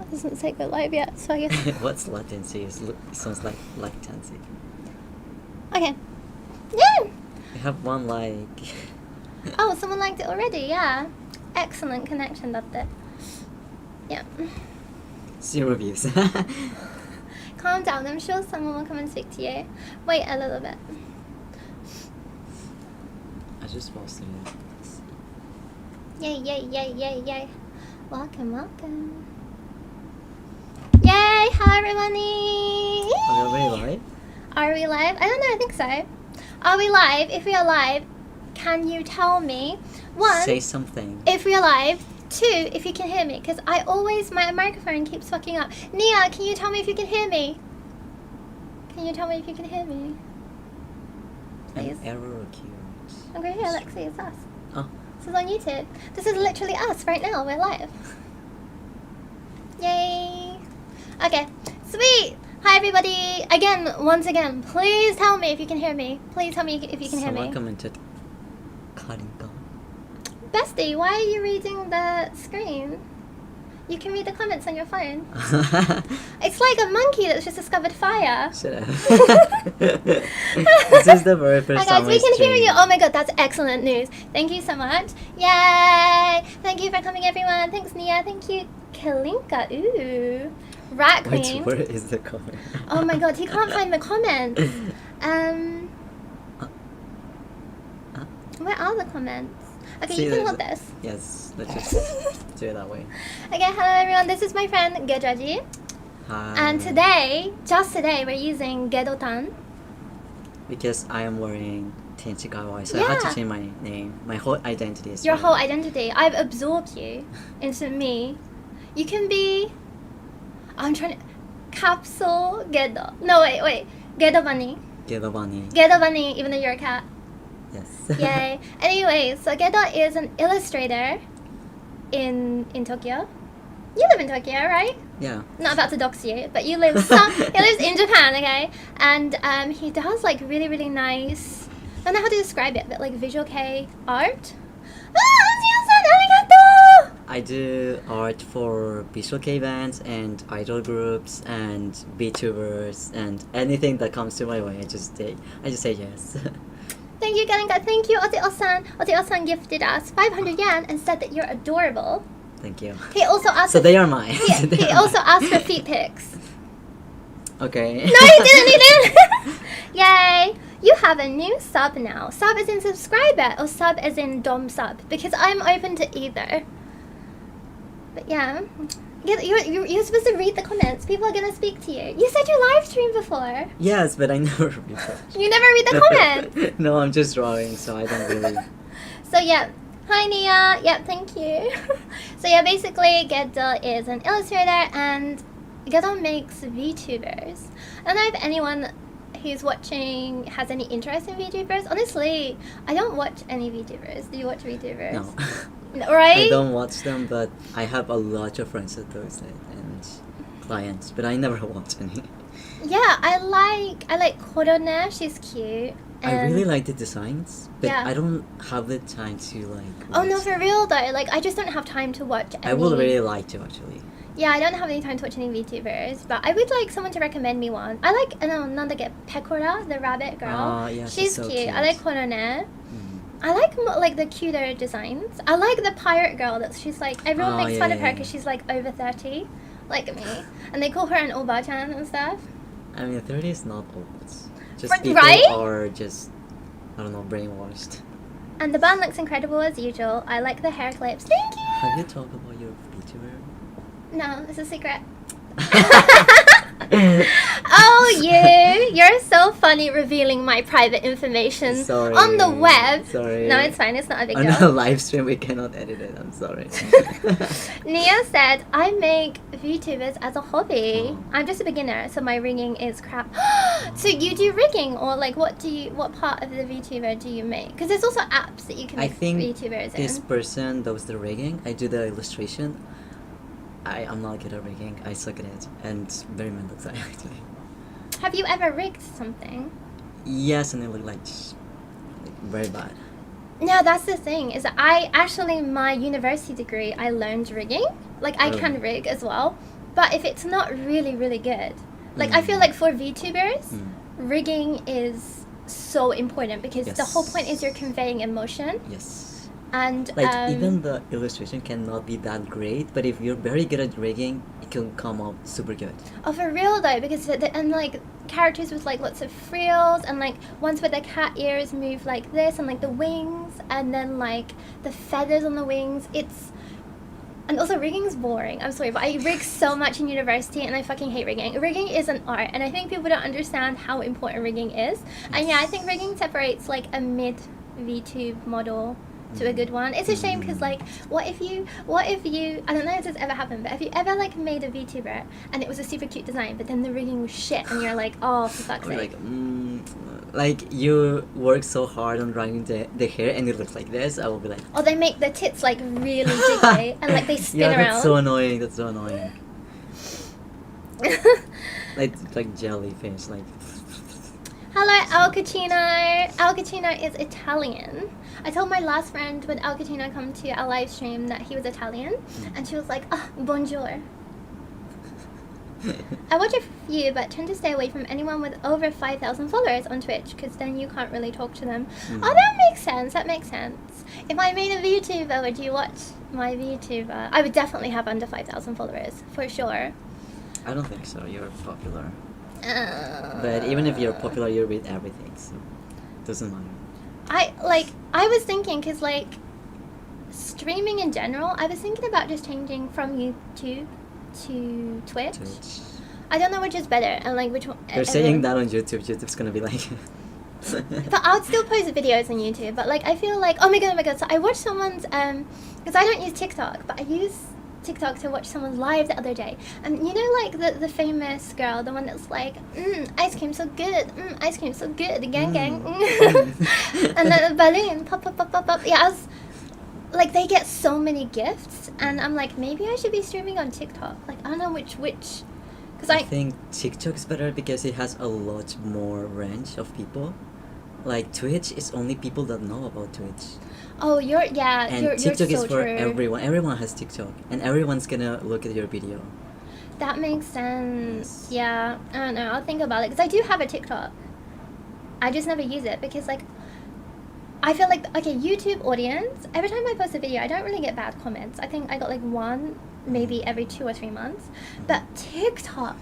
doesn't say go live yet, so I guess. What's latency? It sounds like latency. Okay. Yeah! I have one like. Oh, someone liked it already, yeah. Excellent connection, that's it. Yeah. 0 views. Calm down, I'm sure someone will come and speak to you. Wait a little bit. I just posted it. Yay, yay, yay, yay, yay. Welcome, welcome. Yay! Hello, everybody! Are we already live? Are we live? I don't know, I think so. Are we live? If we are live, can you tell me? 1, say something. if we are live. 2, if you can hear me. Because my microphone keeps fucking up. Nia, can you tell me if you can hear me? Can you tell me if you can hear me? Please. An error occurred. Okay, here, Lexi, it's us. Oh. This is on YouTube. This is literally us right now. We're live. Yay. Okay, sweet. Hi, everybody. Once again, please tell me if you can hear me. Please tell me if you can hear me. Someone commented, Karinka. Bestie, why are you reading the screen? You can read the comments on your phone. It's like a monkey that's just discovered fire. Shut up. This is the very first Hi time guys, we can hear stream. you. Oh my god, that's excellent news. Thank you so much. Yay! Thank you for coming, everyone. Thanks, Nia. Thank you, Kalinka. Ooh. Rat Wait, Queen. where is the comment? Oh my god, he can't find the comments. Where are the comments? Okay, See, you can there's hold this. Yes, let's just do it that way. Okay, hello everyone. This is my friend Gedraji. Hi. And today, just today, we're using Gedotan. Because I am wearing Tenchikawa, so I Yeah. had to change my name. My whole identity is Your right whole now. identity. I've absorbed you into me. You can be... I'm trying to... Capsule Gedo. No, wait. Gedo Bunny. Gedobani. Gedo Bunny, even though you're a cat. Yes. Yay. Anyway, so Gedo is an illustrator in Tokyo. You live in Tokyo, right? Yeah. Not about to dox you, but he lives in Japan, okay? And he does like really, really nice, I don't know how to describe it, but like visual kei art. Arigato! I do art for visual kei bands and idol groups and VTubers and anything that comes to my way. I just say yes. Thank you, Galinka. Thank you, Oteo-san. Oteo-san gifted us 500 yen and said that you're adorable. Thank you. He also asked. So they are mine. He also asked for feet pics. Okay. No, he didn't. Yay! You have a new sub now. Sub as in subscriber or sub as in dom sub? Because I'm open to either. But yeah. You're supposed to read the comments. People are gonna speak to you. You said you live streamed before. Yes, but I never read that. You never read the comments. No, I'm just drawing, so I don't really. So yeah. Hi Nia. Yep, thank you. So yeah, basically Gedo is an illustrator and Gedo makes VTubers. I don't know if anyone who's watching has any interest in VTubers. Honestly, I don't watch any VTubers. Do you watch VTubers? No. Right? I don't watch them, but I have a lot of friends that do it and clients, but I never watch any. Yeah, I like Korone. She's cute. I And really like the designs, but Yeah. I don't have the time to like. Oh no, watch for real though. Like I just don't have time to watch any. I would really like to actually. Yeah, I don't have any time to watch any VTubers, but I would like someone to recommend me one. I like Nandage Pekora, the rabbit girl. Yeah, she's so cute. I like Korone. I like like the cuter designs. I like the pirate girl. She's like everyone makes fun of her because she's like over 30, like me, and they call her an oba-chan and stuff. I mean, 30 is not old. Just Right? people are just, I don't know, brainwashed. And the band looks incredible as usual. I like the hair clips. Thank you. Have you talked about your VTuber? No, it's a secret. Oh, you're so funny revealing my private information Sorry. on the web. Sorry. No, it's fine. It's not a big On deal. a live stream, we cannot edit it. I'm sorry. Nia said, I make VTubers as a hobby. Oh. I'm just a beginner, so my rigging is crap. So you do rigging, or like what part of the VTuber do you make? Because there's also apps that you can I make think VTubers this in. person does the rigging. I do the illustration. I'm not good at rigging. I suck at it, and it's very mental actually. Have you ever rigged something? Yes, and it looked like very bad. No, that's the thing, is that my university degree, I learned rigging. Like, I can rig as well. But if it's not really, really good, like I feel like for VTubers, rigging is so important because the whole point is you're conveying emotion. Yes. And Like even the illustration cannot be that great, but if you're very good at rigging, it can come out super good. Oh, for real though, because and like characters with like lots of frills and like ones with the cat ears move like this and like the wings and then like the feathers on the wings. And also rigging's boring. I'm sorry, but I rigged so much in university and I fucking hate rigging. Rigging is an art and I think people don't understand how important rigging is. And yeah, I think rigging separates like a mid VTube model to a good one. It's a shame because like what if you I don't know if this ever happened, but have you ever like made a VTuber and it was a super cute design but then the rigging was shit and you're like, oh, for fuck's sake. Like you work so hard on drawing the hair and it looks like this, I will be like, oh, they make the tits like really jiggly and like they spin around. That's so annoying. like jellyfish, like. Hello, Al Cucino. Al Cucino is Italian. I told my last friend when Al Cucino come to our live stream that he was Italian, and she was like, "Ah, bonjour." I watch a few, but tend to stay away from anyone with over 5,000 followers on Twitch, because then you can't really talk to them. Oh, that makes sense. That makes sense. If I made a VTuber, would you watch my VTuber? I would definitely have under 5,000 followers for sure. I don't think so. You're popular. But even if you're popular, you read everything, so it doesn't matter. I was thinking, because like streaming in general, I was thinking about just changing from YouTube to Twitch. I don't know which is better and like which one. You're saying that on YouTube. YouTube's gonna be like. But I would still post videos on YouTube. But like I feel like oh my god. So I watched someone's because I don't use TikTok, but I use TikTok to watch someone's live the other day, and you know like the famous girl, the one that's like ice cream so good, ice cream so good, gang gang, and then the balloon pop. Yeah, I was like, they get so many gifts, and I'm like, maybe I should be streaming on TikTok. Like I don't know which because I think TikTok is better because it has a lot more range of people. Like Twitch is only people that know about Twitch. Oh, you're TikTok is so for true. everyone. Everyone has TikTok, and everyone's gonna look at your video. That makes sense. Yeah, I don't know. I'll think about it because I do have a TikTok. I just never use it because like I feel like okay, YouTube audience. Every time I post a video, I don't really get bad comments. I think I got like one maybe every 2 or 3 months. But TikTok,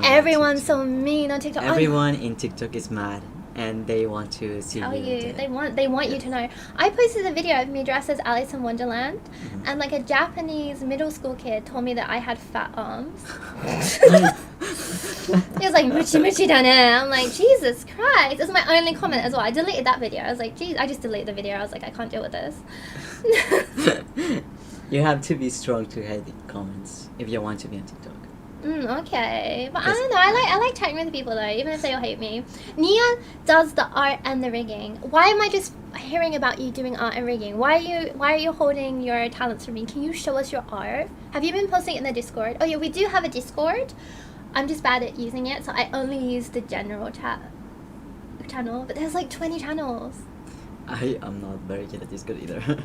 everyone's so mean on TikTok. Everyone in TikTok is mad. And they want to see you. They want you to know. I posted a video of me dressed as Alice in Wonderland, and like a Japanese middle school kid told me that I had fat arms. He was like, "Muchi muchi da ne." I'm like, Jesus Christ! That's my only comment as well. I deleted that video. I was like, geez, I just deleted the video. I was like, I can't deal with this. You have to be strong to hate the comments if you want to be on TikTok. Okay, but I don't know. I like chatting with people though, even if they all hate me. Nia does the art and the rigging. Why am I just hearing about you doing art and rigging? Why are you holding your talents from me? Can you show us your art? Have you been posting it in the Discord? Oh yeah, we do have a Discord. I'm just bad at using it, so I only use the general channel. But there's like 20 channels. I am not very good at Discord either.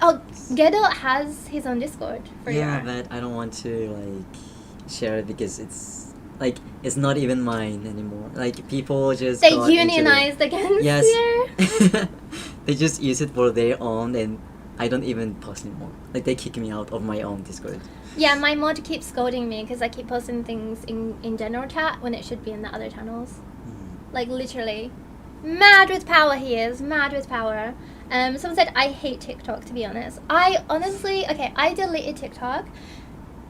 Oh, Gedo has his own Discord for your art. But I don't want to like share it because it's like it's not even mine anymore. Like people just unionized against you. They just use it for their own, and I don't even post anymore. Like they kick me out of my own Discord. Yeah, my mod keeps scolding me because I keep posting things in general chat when it should be in the other channels. Like literally, mad with power he is, mad with power. Someone said I hate TikTok. To be honest, I deleted TikTok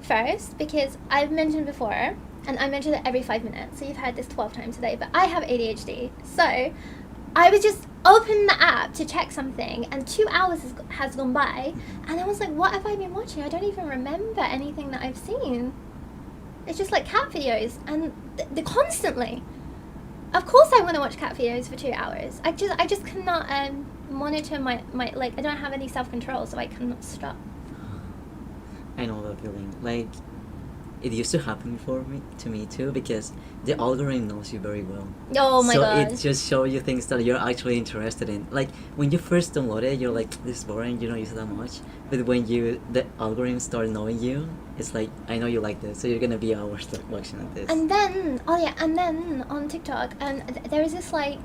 first because I've mentioned before, and I mentioned it every 5 minutes, so you've heard this 12 times today, but I have ADHD, so I was just opening the app to check something, and 2 hours has gone by, and I was like, what have I been watching? I don't even remember anything that I've seen. It's just like cat videos, and they're constantly. Of course I want to watch cat videos for 2 hours. I just cannot monitor my like, I don't have any self-control, so I cannot stop. I know that feeling. Like, it used to happen to me too, because the algorithm knows you very well. Oh my so god. it just shows you things that you're actually interested in. Like when you first download it, you're like, this is boring, you don't use it that much. But when the algorithm start knowing you, it's like, I know you like this, so you're gonna be hours watching at this. And then, and then on TikTok, there is this like,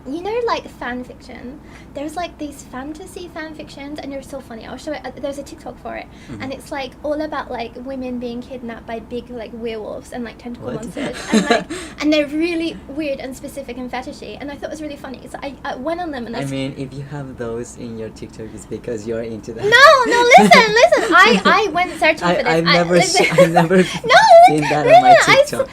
you know, like fan fiction. There's like these fantasy fan fictions, and they're so funny. I'll show it. There's a TikTok for it, and it's like all about like women being kidnapped by big like werewolves and like tentacle What? monsters, and like, and they're really weird and specific and fetishy. And I thought it was really funny, so I went on them and I mean, if you have those in your TikTok, it's because you're into that. No, listen. I went searching for this. I've never No, seen that on my TikTok.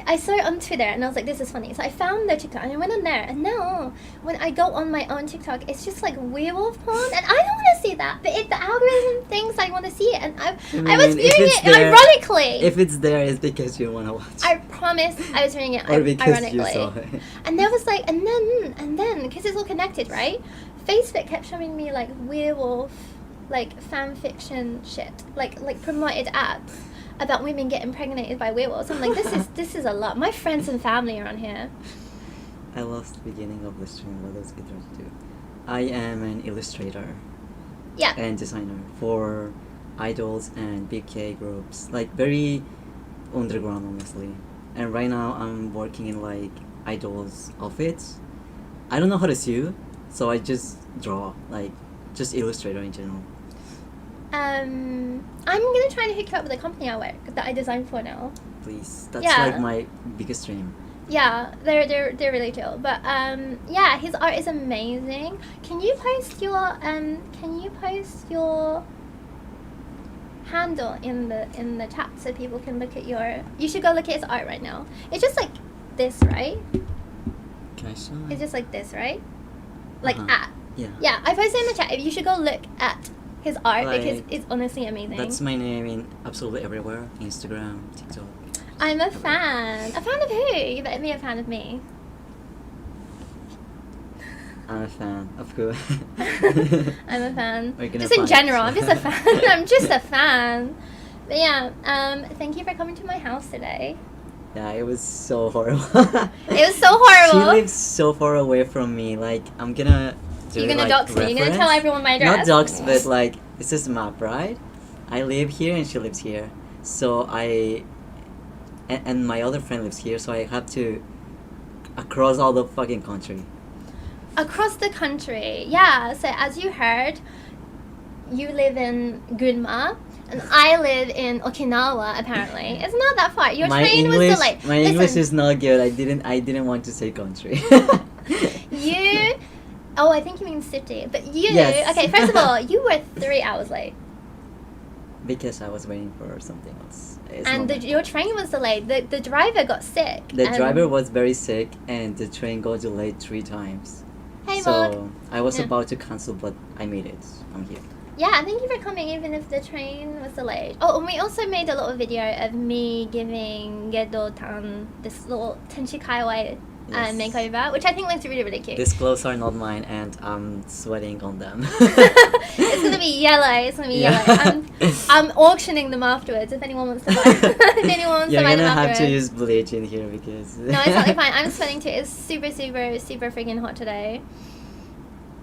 I saw it on Twitter, and I was like, this is funny. So I found the TikTok, and I went on there, and now when I go on my own TikTok, it's just like werewolf porn, and I don't want to see that. But the algorithm thinks I want to see it, and I was viewing it there, ironically. If it's there, it's because you want to watch. I promise I was reading it or because ironically. you saw it. And there was like, and then, because it's all connected, right? Facebook kept showing me like werewolf, like fan fiction shit, like promoted ads about women getting impregnated by werewolves. I'm like, this is a lot. My friends and family are on here. I lost the beginning of the stream. What does Gedraji do? I am an illustrator. Yeah. And designer for idols and big K groups, like very underground, honestly. And right now I'm working in like idols outfits. I don't know how to sew, so I just draw, like just Illustrator in general. I'm gonna try to hook you up with a company I work that I design for now. Please, that's Yeah. like my biggest dream. Yeah, they're really chill. But yeah, his art is amazing. Can you post your handle in the chat so people can look at your? You should go look at his art right now. It's just like this, right? Can I show it? It's just like this, right? Like Uh-huh. at. Yeah. Yeah, I posted in the chat. If you should go look at his art because Like, it's honestly amazing. That's my name in absolutely everywhere. Instagram, TikTok. I'm a fan. A fan of who? You better be a fan of me. I'm a fan, of course. I'm a fan. We're gonna Just in fight. general, I'm just a fan. I'm just a fan. But yeah, thank you for coming to my house today. Yeah, it was so horrible. It was so She horrible. lives so far away from me. Like, I'm gonna do You're it, gonna like, dox me. You're gonna reference. tell everyone my address. Not dox, but like, it's just a map, right? I live here and she lives here. So and my other friend lives here, so I have to across all the fucking country. Across the country, yeah. So as you heard, you live in Gunma, and I live in Okinawa. Apparently, it's not that far. Your train was delayed. My English is not good. I didn't want to say country. You. Oh, I think you mean city. But you. Yes. Okay, first of all, you were 3 hours late. Because I was waiting for something else. It's And not your train was delayed. The driver got sick. the and- driver was very sick, and the train got delayed 3 times. Hey, so Vlog. I was Yeah. about to cancel, but I made it. I'm here. Yeah, thank you for coming, even if the train was delayed. Oh, and we also made a little video of me giving Gedo-tan this little Tenshi Kaiwai Yes. makeover, which I think looks really, really cute. These clothes are not mine, and I'm sweating on them. It's gonna be yellow. It's gonna be Yeah. yellow. I'm auctioning them afterwards. If anyone wants to buy, if anyone wants You're to buy them gonna have afterwards. to use bleach in here because. No, it's totally fine. I'm sweating too. It's super, super, super freaking hot today.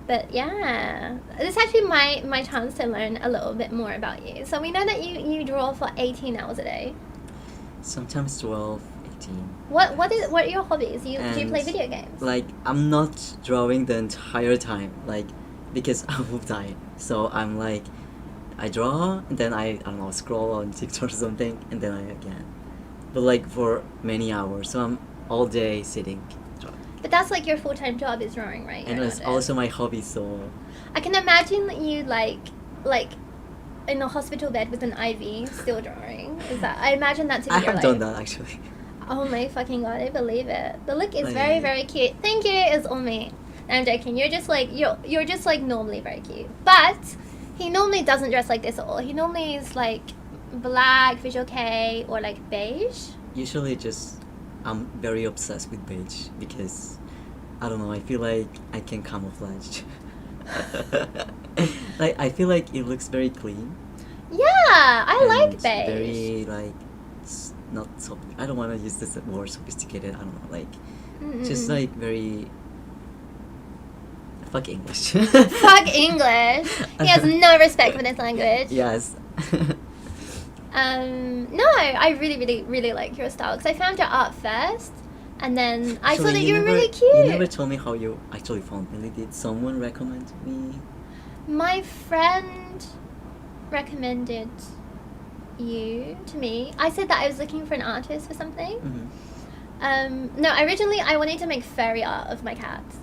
But yeah, it's actually my chance to learn a little bit more about you. So we know that you draw for 18 hours a day. Sometimes 12, 18. What are your hobbies? Do you play And, video games? Like, I'm not drawing the entire time, like, because I will die. So I'm like, I draw, and then I don't know, scroll on TikTok or something, and then I again. But like for many hours, so I'm all day sitting drawing. But that's like your full-time job is drawing, right? And You're it's not also my hobby, so I can imagine that you like in a hospital bed with an IV still drawing. Is that? I imagine that to be I your have done that actually. Oh my fucking god, I believe it. The look is Like- very, very cute. Thank you, it's on me. No, I'm joking. You're just like normally very cute. But he normally doesn't dress like this at all. He normally is like black, visual K, or like beige. Usually just I'm very obsessed with beige because I don't know, I feel like I can camouflage. Like I feel like it looks very clean. Yeah, I and like beige. very like not so. I don't want to use this word sophisticated. I don't know, like just like very. Fuck English. Fuck English. He has no respect for this language. Yes. No, I really, really, really like your style because I found your art first, and then I saw that you were really cute. You never told me how you actually found me. Did someone recommend me? My friend recommended you to me. I said that I was looking for an artist for something. Mm-hmm. No, originally I wanted to make furry art of my cats.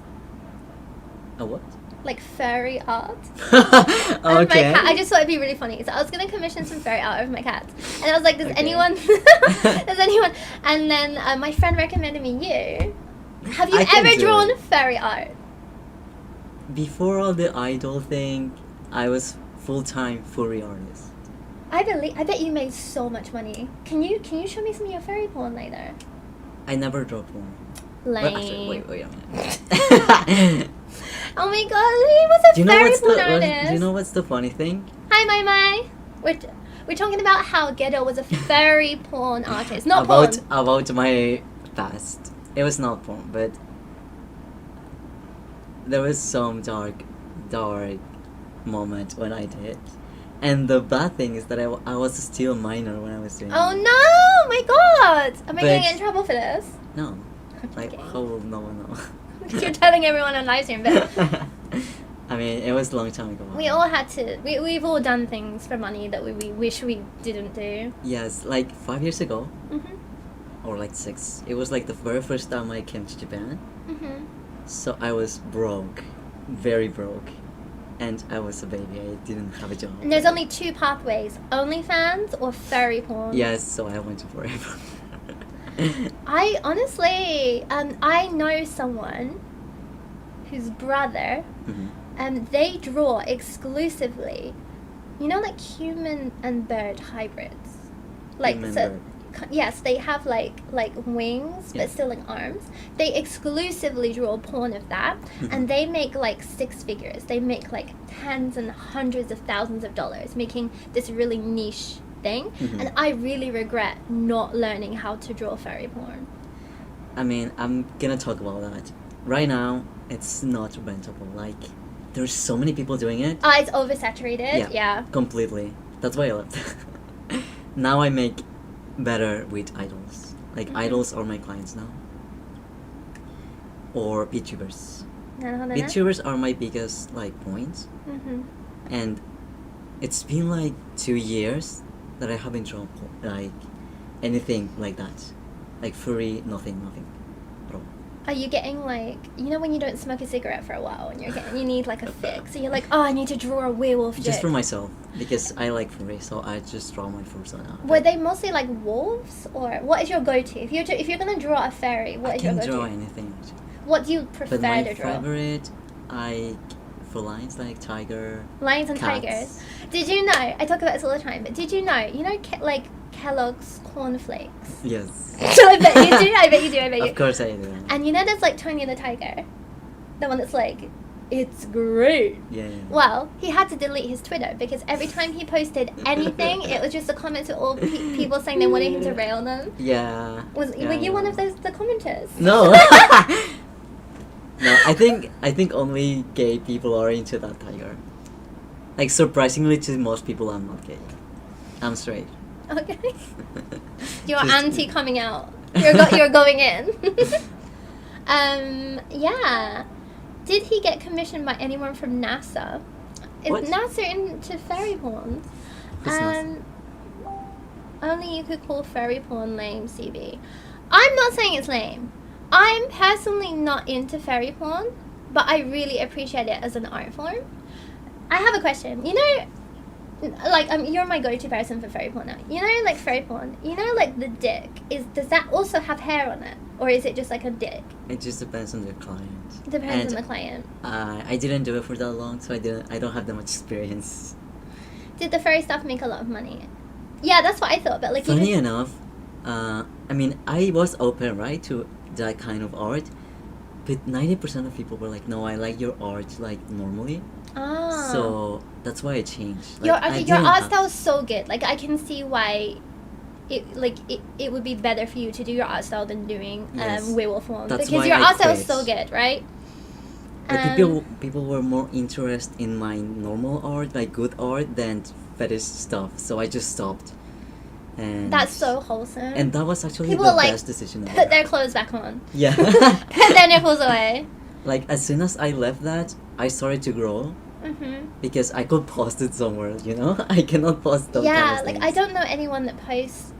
A what? Like furry art. And my Okay. cat, I just thought it'd be really funny. So I was gonna commission some furry art of my cats, and I was like, "Does Okay. anyone? Does anyone?" And then my friend recommended me you. Have you I can ever do drawn it. furry art? Before all the idol thing, I was full-time furry artist. I bet you made so much money. Can you show me some of your furry porn later? I never dropped one. Lame. Well, actually, wait a minute. Oh my god, he was a Do you know furry what's porn the artist. do you know what's the funny thing? Hi, Mai. We're talking about how Gedo was a furry porn artist, not porn. About my past. It was not porn, but there was some dark moment when I did. And the bad thing is that I was still minor when I was doing Oh it. no! My God! Am I But- gonna get in trouble for this? No. I'm Like, joking. how will no one know? You're telling everyone on live stream, but I mean, it was a long time ago. we all had to. We've all done things for money that we wish we didn't do. Yes, like 5 years ago, Mhm. or like 6. It was like the very first time I came to Japan. Mhm. So I was broke. Very broke. And I was a baby. I didn't have a job. And there's only two pathways: OnlyFans or furry porn. Yes, so I went to forever. I honestly, I know someone whose brother, Mhm. they draw exclusively, you know, like human and bird hybrids. Like, Human so, bird. yes, they have like wings, Yeah. but still like arms. They exclusively draw porn of that, and they make like 6 figures. They make like tens and hundreds of thousands of dollars, making this really niche thing. Mhm. And I really regret not learning how to draw furry porn. I mean, I'm gonna talk about that. Right now, it's not rentable. Like, there's so many people doing it. It's oversaturated. Yeah. Completely. That's why I left. Now I make better with idols. Like, Mhm. idols are my clients now. Or VTubers. Mm-hmm. VTubers are my biggest, like, points. And it's been like 2 years that I haven't drawn like anything like that, like furry, nothing at all. Are you getting like, you know, when you don't smoke a cigarette for a while and you need like a fix, so you're like, oh, I need to draw a werewolf Just dick. for myself, because I like furry, so I just draw my furs out. Were they mostly like wolves, or what is your go-to? If you're gonna draw a fairy, what I is your can go-to? draw anything. Actually. What do you prefer But my to draw? favorite, felines like tiger. Lions and cats. tigers. Did you know? I talk about this all the time, but did you know? You know, like Kellogg's cornflakes. Yes. I bet you do. I bet you do. I bet you. Of course I do. And you know, there's like Tony the Tiger, the one that's like, it's great. Yeah. Well, he had to delete his Twitter because every time he posted anything, it was just the comments of all people saying they wanted him to rail them. Yeah. Were Yeah, you one yeah. of the commenters? No. No, I think only gay people are into that tiger. Like, surprisingly to most people, I'm not gay. I'm straight. Okay. You're Just- anti coming out. You're going in. Yeah. Did he get commissioned by anyone from NASA? Is What? NASA into furry porn? Who's NASA? Only you could call furry porn lame, CB. I'm not saying it's lame. I'm personally not into furry porn, but I really appreciate it as an art form. I have a question. You know, like, you're my go-to person for furry porn now. You know, like furry porn. You know, like the dick does that also have hair on it, or is it just like a dick? It just depends on the client. Depends And on the client. I didn't do it for that long, so I don't have that much experience. Did the furry stuff make a lot of money? Yeah, that's what I thought. But like, you Funny didn't- enough, I mean, I was open, right, to that kind of art, but 90% of people were like, no, I like your art, like, normally. Ah. So that's why I changed. Your I your didn't art have- style is so good. Like I can see why. It would be better for you to do your art style than doing Yes. werewolf one, That's because why your I art style is quit. so good, right? But people were more interested in my normal art, like good art, than fetish stuff. So I just stopped. And That's so wholesome. And that was actually People the like best decision ever. put their clothes back on. Yeah. Put their nipples away. Like as soon as I left that, I started to grow because I could post it somewhere. You know, I cannot post those kind Yeah, of like things. I don't know anyone that posts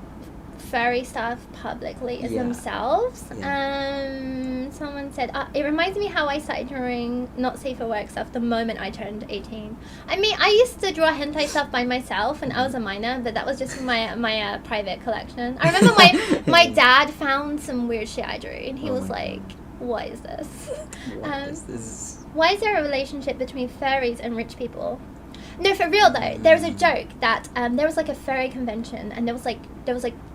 furry stuff publicly as Yeah. themselves. Yeah. Someone said it reminds me how I started drawing not safe for work stuff the moment I turned 18. I mean, I used to draw hentai stuff by myself when I was a minor, but that was just from my private collection. I remember my dad found some weird shit I drew, and he Oh was my like, "What is this? What is this? Why is there a relationship between furries and rich people?" No, for real though. There was a joke that there was like a furry convention, and there was like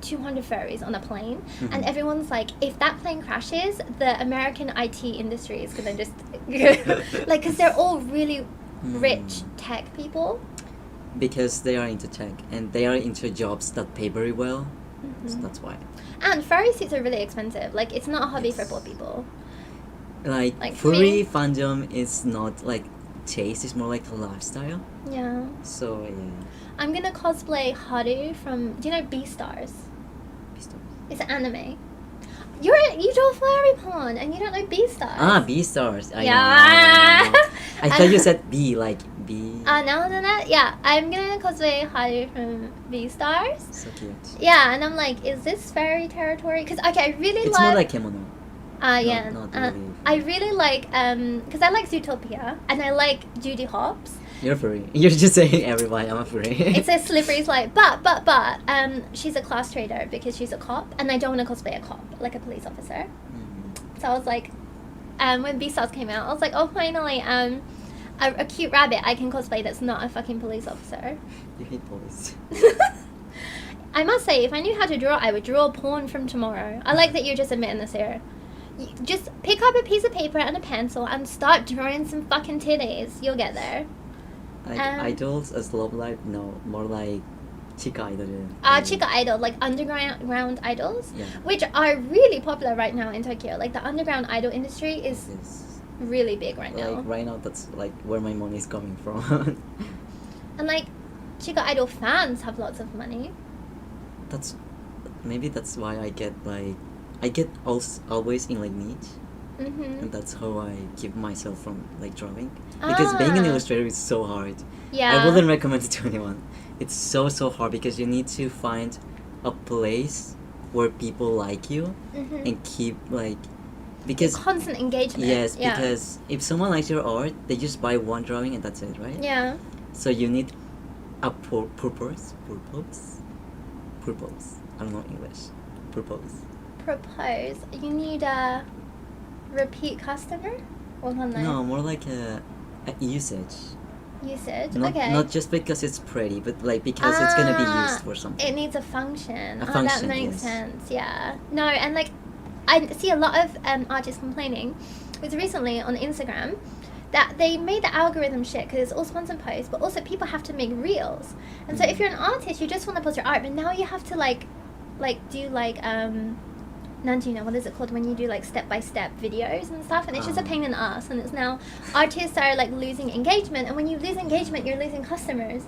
200 furries on a plane, and everyone's like, if that plane crashes, the American IT industry is gonna just like, because they're all really rich tech people. Because they are into tech and they are into jobs that pay very well. So that's why. And furry suits are really expensive. Like, it's not a hobby for Yes. poor people. Like for me- furry fandom is not like taste; it's more like a lifestyle. Yeah. So yeah. I'm gonna cosplay Haru from. Do you know Beastars? It's an anime. You draw furry porn and you don't know Beastars. Ah, B-stars. I Yeah. know. I thought you said B, like B. No. Yeah, I'm gonna cosplay Haru from Beastars. So cute. Yeah, and I'm like, is this furry territory? Because okay, I really It's love. more like kimono. Yeah. not really. I really like because I like Zootopia and I like Judy Hopps. You're furry. You're just saying everybody. I'm a furry. It's a slippery slope, but she's a class traitor because she's a cop, and I don't want to cosplay a cop, like a police officer. So I was like, when Beastars came out, I was like, oh, finally, a cute rabbit I can cosplay that's not a fucking police officer. You hate police. I must say, if I knew how to draw, I would draw porn from tomorrow. I like that you're just admitting this here. You just pick up a piece of paper and a pencil and start drawing some fucking titties. You'll get there. Like idols as love life? No, more like chica idol. Chica idol, like underground idols, Yeah. which are really popular right now in Tokyo. Like the underground idol industry is Yes. really big right now. Like right now, that's like where my money is coming from. And like Chica idol fans have lots of money. Maybe that's why I get always in like niche, Mm-hmm. and that's how I keep myself from like drawing. Because being an illustrator is so hard. Yeah. I wouldn't recommend it to anyone. It's so hard because you need to find a place where people like you and keep like because constant engagement. yes, Yeah. because if someone likes your art, they just buy one drawing and that's it, right? Yeah. So you need a purpose. I don't know English. Purpose. Propose. You need a repeat customer. No, more like a usage. Usage. Not, okay. not just because it's pretty, but like because it's gonna be used for something. It needs a function. A That function, makes yes. sense. Yeah. No, and like I see a lot of artists complaining. It was recently on Instagram that they made the algorithm shit because it's all sponsored posts, but also people have to make reels. And so if you're an artist, you just want to post your art, but now you have to like do like Nanjina, what is it called when you do like step-by-step videos and stuff, and it's just a pain in the ass, and it's now artists are like losing engagement, and when you lose engagement you're losing customers,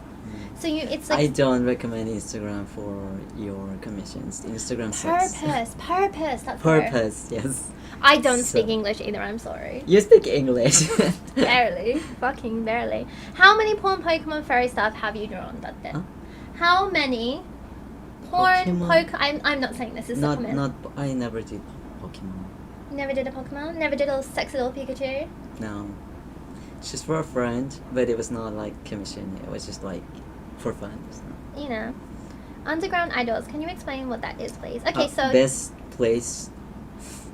so it's like I don't recommend Instagram for your commissions. Instagram sucks. purpose that's the word. Purpose, yes. I don't So- speak English either, I'm sorry. You speak English. Barely. Fucking barely. How many porn Pokemon furry stuff have you drawn, Datte? Huh? How many porn Pokemon? I'm not saying this is a comment. I never did Pokemon. Never did a Pokemon? Never did a sexy little Pikachu? No. It's just for a friend, but it was not like commission. It was just like for fun. So. You know. Underground idols. Can you explain what that is, please? Okay, so Best place.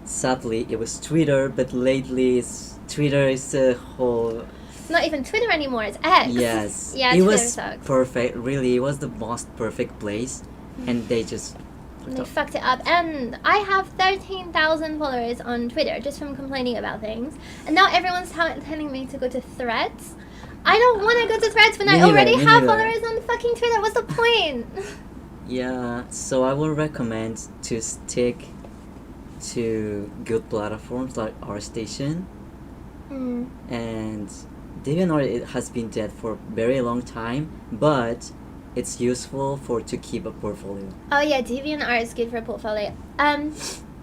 Sadly, it was Twitter, but lately Twitter is a whole. it's not even Twitter anymore, it's X. Yes. Yeah, it Twitter was sucks. perfect. Really, it was the most perfect place, and they just. And they fucked it up. And I have 13,000 followers on Twitter just from complaining about things. And now everyone's telling me to go to Threads. I don't want to go to Threads when Me I neither, already me have neither. followers on fucking Twitter. What's the point? Yeah, so I would recommend to stick to good platforms like ArtStation, and DeviantArt, it has been dead for a very long time, but it's useful for to keep a portfolio. Oh yeah, DeviantArt is good for a portfolio.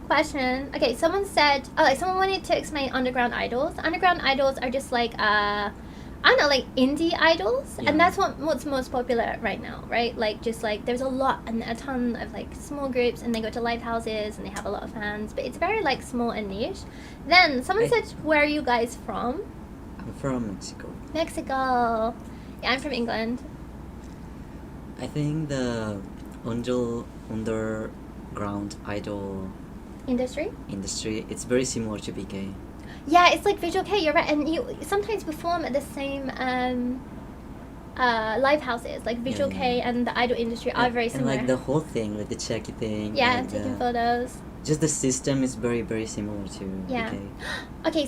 Question. Okay, someone said, someone wanted to explain underground idols. Underground idols are just like I don't know, like indie idols, Yeah. and that's what's most popular right now, right? Like just like there's a ton of like small groups, and they go to live houses and they have a lot of fans, but it's very like small and niche. Then someone said, "Where are you guys from?" I'm from Mexico. Mexico. Yeah, I'm from England. I think the underground idol Industry. industry, it's very similar to BK. Yeah, it's like Visual K. You're right, and you sometimes perform at the same live houses. Like Visual K and the idol industry are very similar. And like the whole thing, like the checky thing. Yeah, like taking photos. Just the system is very, very similar to Yeah. BK. Okay,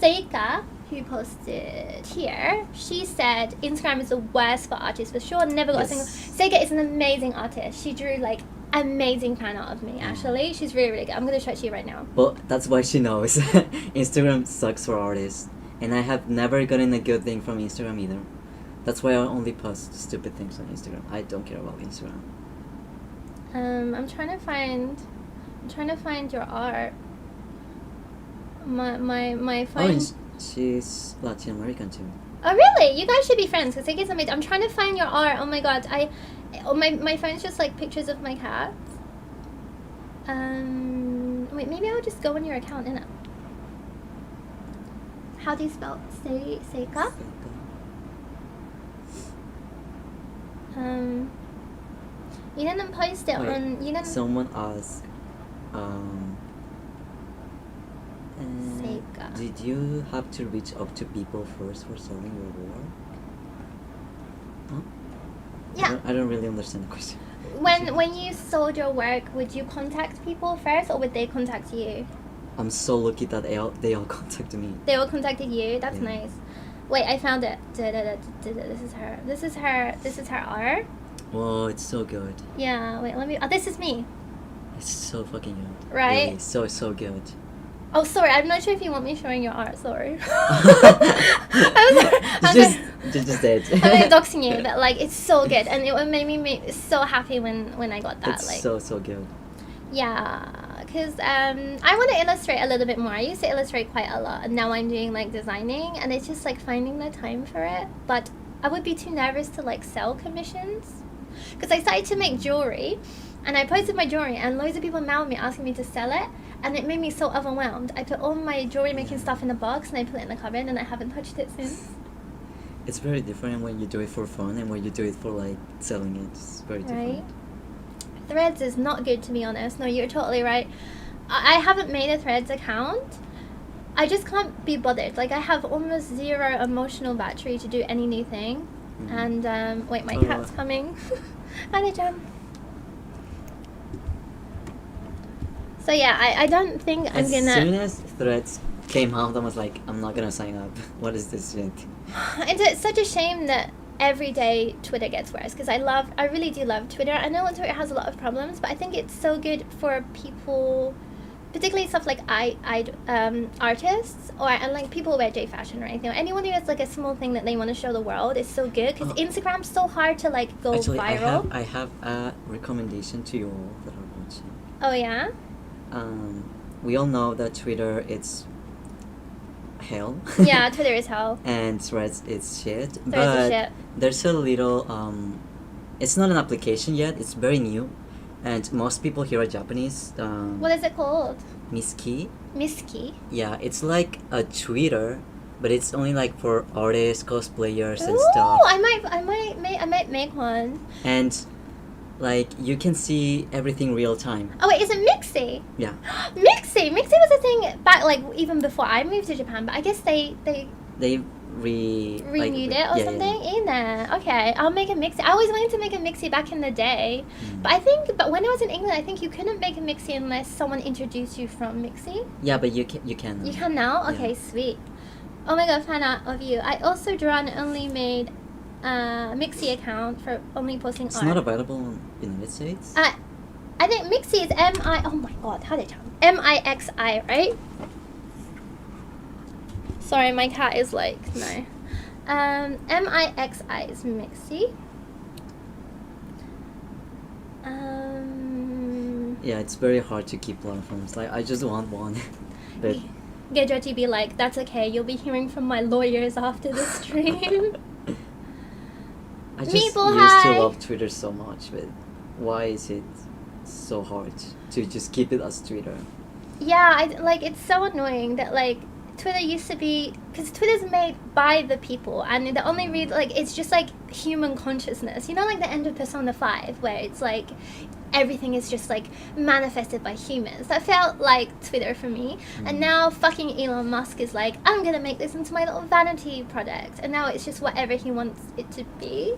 Seika, who posted here, she said Instagram is the worst for artists for sure. Never got a single. Seika is an amazing artist. She drew like amazing fan art of me. Actually, she's really, really good. I'm gonna show it to you right now. But that's why she knows Instagram sucks for artists, and I have never gotten a good thing from Instagram either. That's why I only post stupid things on Instagram. I don't care about Instagram. I'm trying to find your art. My phone. Oh, and she's Latin American too. Oh really? You guys should be friends because Seika's amazing. I'm trying to find your art. Oh my god, my phone's just like pictures of my cats. Wait, maybe I'll just go on your account, innit? How do you spell Seika? You didn't post it on. You didn't. Someone asked, Seika. did you have to reach up to people first for selling your work? Huh? Yeah. I don't really understand the question. When you sold your work, would you contact people first, or would they contact you? I'm so lucky that they all contacted me. They all contacted you. That's Yeah. nice. Wait, I found it. This is her. This is her art. Whoa, it's so good. Yeah. Wait, let me. Oh, this is me. It's so fucking good. Right? Really, so good. Oh, sorry. I'm not sure if you want me showing your art. Sorry. Just did. I'm like doxing you, but like it's so good, and it made me so happy when I got that. It's like so good. yeah, because I want to illustrate a little bit more. I used to illustrate quite a lot, and now I'm doing like designing, and it's just like finding the time for it. But I would be too nervous to like sell commissions, because I started to make jewelry, and I posted my jewelry, and loads of people mailed me asking me to sell it, and it made me so overwhelmed. I put all my jewelry making stuff in a box, and I put it in the cupboard, and I haven't touched it since. It's very different when you do it for fun and when you do it for like selling it. It's very different. Right? Threads is not good, to be honest. No, you're totally right. I haven't made a Threads account. I just can't be bothered. Like, I have almost zero emotional battery to do any new thing. And, wait, my cat's coming. Hi, Jam. So, yeah, I don't think I'm gonna... As soon as Threads came out, I was like, I'm not gonna sign up. What is this shit? It's such a shame that every day Twitter gets worse, because I really do love Twitter. I know Twitter has a lot of problems, but I think it's so good for people, particularly stuff like artists and like people who wear J fashion or anything. Or anyone who has like a small thing that they want to show the world is so good, because Instagram's so hard to like go Actually, viral. I have a recommendation to you all that are watching. Oh yeah. We all know that Twitter it's hell. Yeah, Twitter is hell. And Threads is shit. Threads is shit. There's a little it's not an application yet. It's very new, and most people here are Japanese. What is it called? Miski. Miski. Yeah, it's like a Twitter, but it's only like for artists, cosplayers, and Ooh, stuff. I might make one. And like you can see everything real time. Oh wait, is it Mixi? Yeah. Mixi was a thing back like even before I moved to Japan, but I guess they renewed it or something in there. Okay, I'll make a Mixi. I always wanted to make a Mixi back in the day, but when I was in England, I think you couldn't make a Mixi unless someone introduced you from Mixi. Yeah, but you can. You can now. Okay, Yeah. sweet. Oh my god, fan art of you. I also draw and only made a Mixi account for only posting It's art. not available in the United States? I think Mixi is M-I... Oh my god, how did I M-I-X-I, right? Sorry, my cat is like, no. M-I-X-I is Mixi. Yeah, it's very hard to keep platforms. Like, I just want one. But Gedraji be like, that's okay, you'll be hearing from my lawyers after the stream. I just Meeple, used hi. to love Twitter so much, but why is it so hard to just keep it as Twitter? Yeah, it's so annoying that, like, Twitter used to be... Because Twitter's made by the people, and the only it's just, like, human consciousness. You know, like the end of Persona 5, where it's, like, everything is just, like, manifested by humans. That felt like Twitter for me. And now fucking Elon Musk is like, I'm gonna make this into my little vanity project. And now it's just whatever he wants it to be.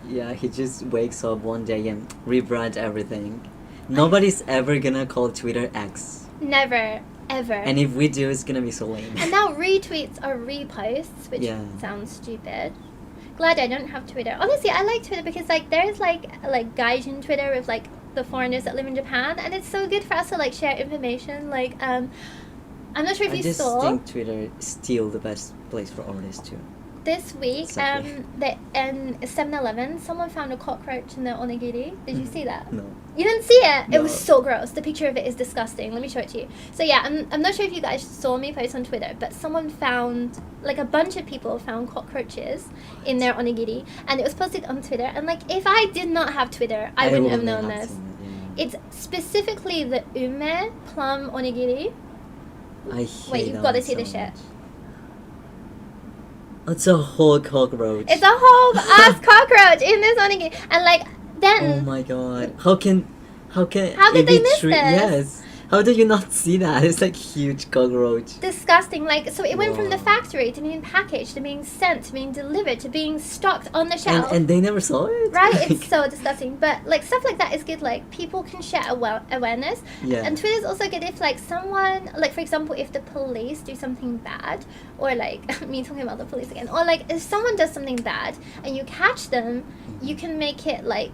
Yeah, he just wakes up one day and rebrand everything. Nobody's ever gonna call Twitter X. Never, ever. And if we do, it's gonna be so lame. And now retweets are reposts, which sounds stupid. Glad I don't have Twitter. Honestly, I like Twitter because, like, there's, like gaijin Twitter with, like, the foreigners that live in Japan, and it's so good for us to, like, share information. Like, I'm not sure if you saw. I just think Twitter is still the best place for artists too. This week, Exactly. in 7-Eleven, someone found a cockroach in their onigiri. Did you see that? No. You didn't see it? No. It was so gross. The picture of it is disgusting. Let me show it to you. So yeah, I'm not sure if you guys saw me post on Twitter, but someone found, like, a bunch of people found cockroaches in their onigiri, and it was posted on Twitter. And, like, if I did not have Twitter, I wouldn't have known this. It's specifically the ume plum onigiri. I hate Wait, you've that got to one see so the shit. much. It's a whole cockroach. It's a whole ass cockroach in this onigiri, and, like, then. Oh my god! How did they miss this? Yes. How did you not see that? It's like huge cockroach. Disgusting. Like, so it went from the Wow. factory to being packaged to being sent to being delivered to being stocked on the shelf. And they never saw it. Right, Like, it's so disgusting. But, like, stuff like that is good. Like, people can share awareness. Yeah. And Twitter's also good if, like, someone, like, for example, if the police do something bad, or, like, me talking about the police again, or, like, if someone does something bad and you catch them, you can make it, like,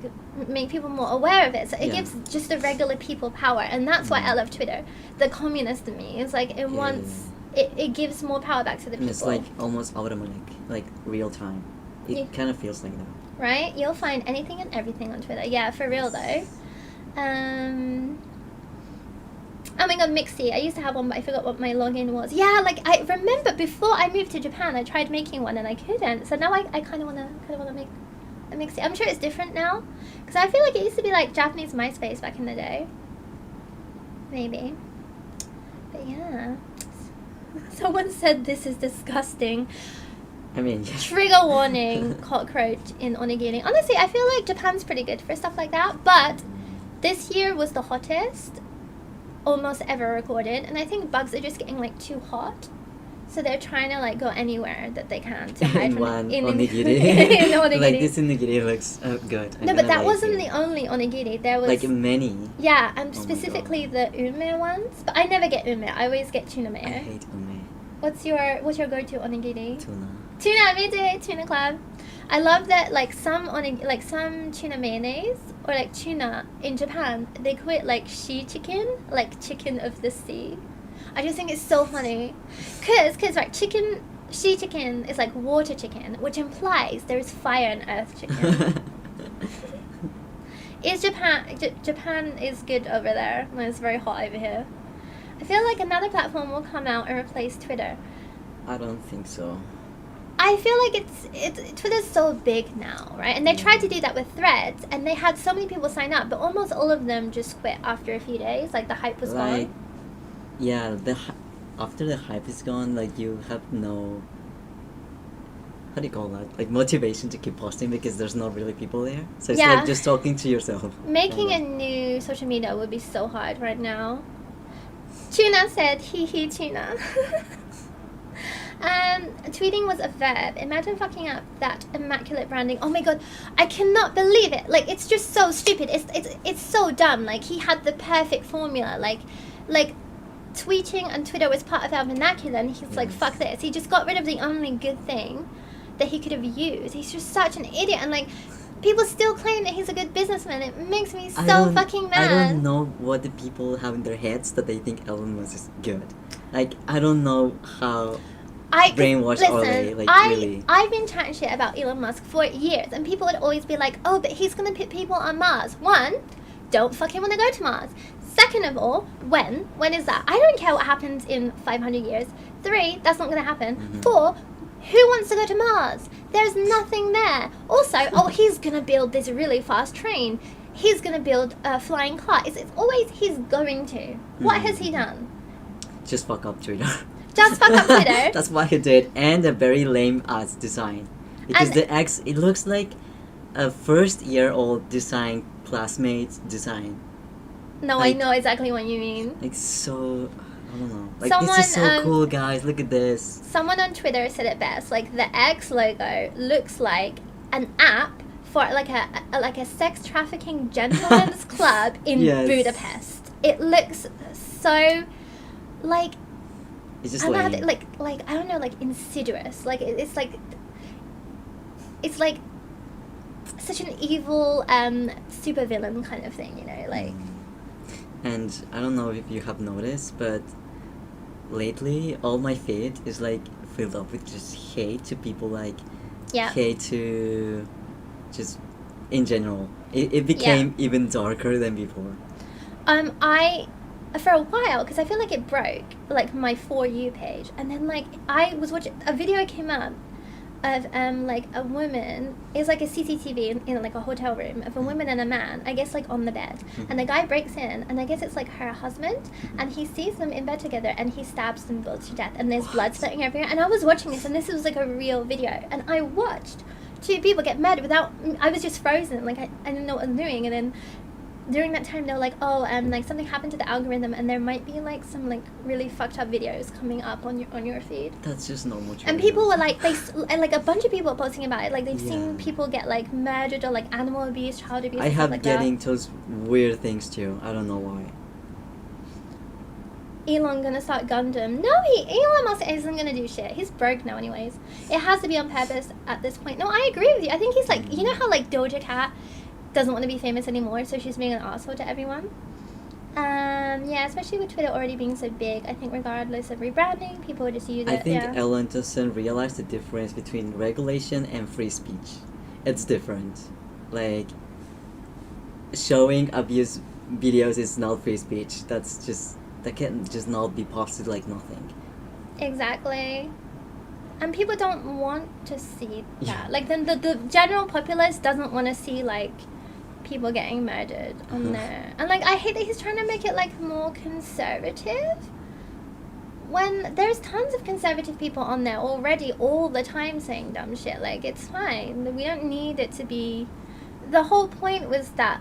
make people more aware of it. So it Yeah. gives just the regular people power. And that's why I love Twitter. The communist in me is, like, it wants... It gives more power back to the And people. it's like almost automatic, like real time. It Yeah. kind of feels like that. Right? You'll find anything and everything on Twitter. Yeah, for real though. Oh my god, Mixi. I used to have one, but I forgot what my login was. Yeah, like, I remember before I moved to Japan, I tried making one and I couldn't. So now I kind of wanna make a Mixi. I'm sure it's different now, because I feel like it used to be like Japanese MySpace back in the day. Maybe. But yeah. Someone said this is disgusting. I mean, yeah. Trigger warning, cockroach in onigiri. Honestly, I feel like Japan's pretty good for stuff like that, but this year was the hottest almost ever recorded, and I think bugs are just getting, like, too hot. So they're trying to, like, go anywhere that they can to hide in from one in onigiri. in the onigiri. Like this onigiri looks good. No, but that wasn't the only onigiri. There was like many. yeah, and Oh my specifically God. the ume ones. But I never get ume. I always get tuna I mayo. hate ume. What's your go-to onigiri? Tuna. Tuna, me too. Tuna club. I love that, like, some tuna mayonnaise or, like, tuna in Japan, they call it, like, shi chicken, like chicken of the sea. I just think it's so funny, cause right, shi chicken is like water chicken, which implies there is fire and earth chicken. Is Japan is good over there when it's very hot over here. I feel like another platform will come out and replace Twitter. I don't think so. I feel like it's Twitter's so big now, right? And they tried to do that with Threads, and they had so many people sign up, but almost all of them just quit after a few days. Like, the hype was Like, gone. yeah, after the hype is gone, like, you have no, how do you call that? Like, motivation to keep posting because there's not really people there. So it's Yeah. like just talking to yourself. Making a new social media would be so hard right now. Tuna said, hehe, tuna. Tweeting was a verb. Imagine fucking up that immaculate branding. Oh my god, I cannot believe it. Like, it's just so stupid. It's so dumb. Like, he had the perfect formula. Like tweeting on Twitter was part of our vernacular, and he's like, fuck this. He just got rid of the only good thing that he could have used. He's just such an idiot, and like, people still claim that he's a good businessman. It makes me so fucking mad. I don't know what the people have in their heads that they think Elon Musk is good. Like, I don't know how brainwashed are they, like, really. I've been chatting shit about Elon Musk for years, and people would always be like, oh, but he's gonna put people on Mars. One, don't fucking want to go to Mars. Second of all, when is that? I don't care what happens in 500 years. 3, that's not gonna happen. 4, who wants to go to Mars? There's nothing there. Also, oh, he's gonna build this really fast train. He's gonna build a flying car. It's always he's going to. What has he done? Just fuck up Twitter. Just fuck up Twitter. That's what he did, and a very lame ass design. Because And- the X, it looks like a first-year-old design classmate's design. No, Like- I know exactly what you mean. Like, so, I don't know. Like, Someone, this is so cool, guys. Look at this. Someone on Twitter said it best. Like, the X logo looks like an app for like a sex trafficking gentleman's club in Yes. Budapest. It looks so like It's just I'm not, lame. like I don't know, like insidious. Like it's like such an evil supervillain kind of thing, you know, like. And I don't know if you have noticed, but lately all my feed is like filled up with just hate to people, like Yeah. hate to just in general. It became even darker than before. I for a while, because I feel like it broke like my For You page, and then like I was watching a video came up of like a woman. It's like a CCTV in like a hotel room of a woman and a man, I guess like on the bed, and the guy breaks in, and I guess it's like her husband, and he sees them in bed together, and he stabs them both to death, and there's blood spurting everywhere. And I was watching this, and this was like a real video, and I watched 2 people get murdered without. I was just frozen, like I didn't know what I was doing, and then. During that time, they were like, oh, like something happened to the algorithm, and there might be like some like really fucked up videos coming up on your feed. That's just normal. And people were like, and like a bunch of people were posting about it. Like they've seen Yeah. people get like murdered or like animal abuse, child abuse. I and have stuff like getting those weird things too. I don't know why. that. Elon gonna start Gundam? No, Elon Musk isn't gonna do shit. He's broke now, anyways. It has to be on purpose at this point. No, I agree with you. I think he's like, you know how like Doja Cat doesn't want to be famous anymore, so she's being an asshole to everyone. Yeah, especially with Twitter already being so big, I think regardless of rebranding, people would just use I it. think Yeah. Elon doesn't realize the difference between regulation and free speech. It's different. Like, showing abuse videos is not free speech. That can just not be posted like nothing. Exactly. And people don't want to see that. Yeah. Like the general populace doesn't want to see like people getting murdered on there. And like I hate that he's trying to make it like more conservative. When there's tons of conservative people on there already all the time saying dumb shit. Like it's fine. We don't need it to be. The whole point was that.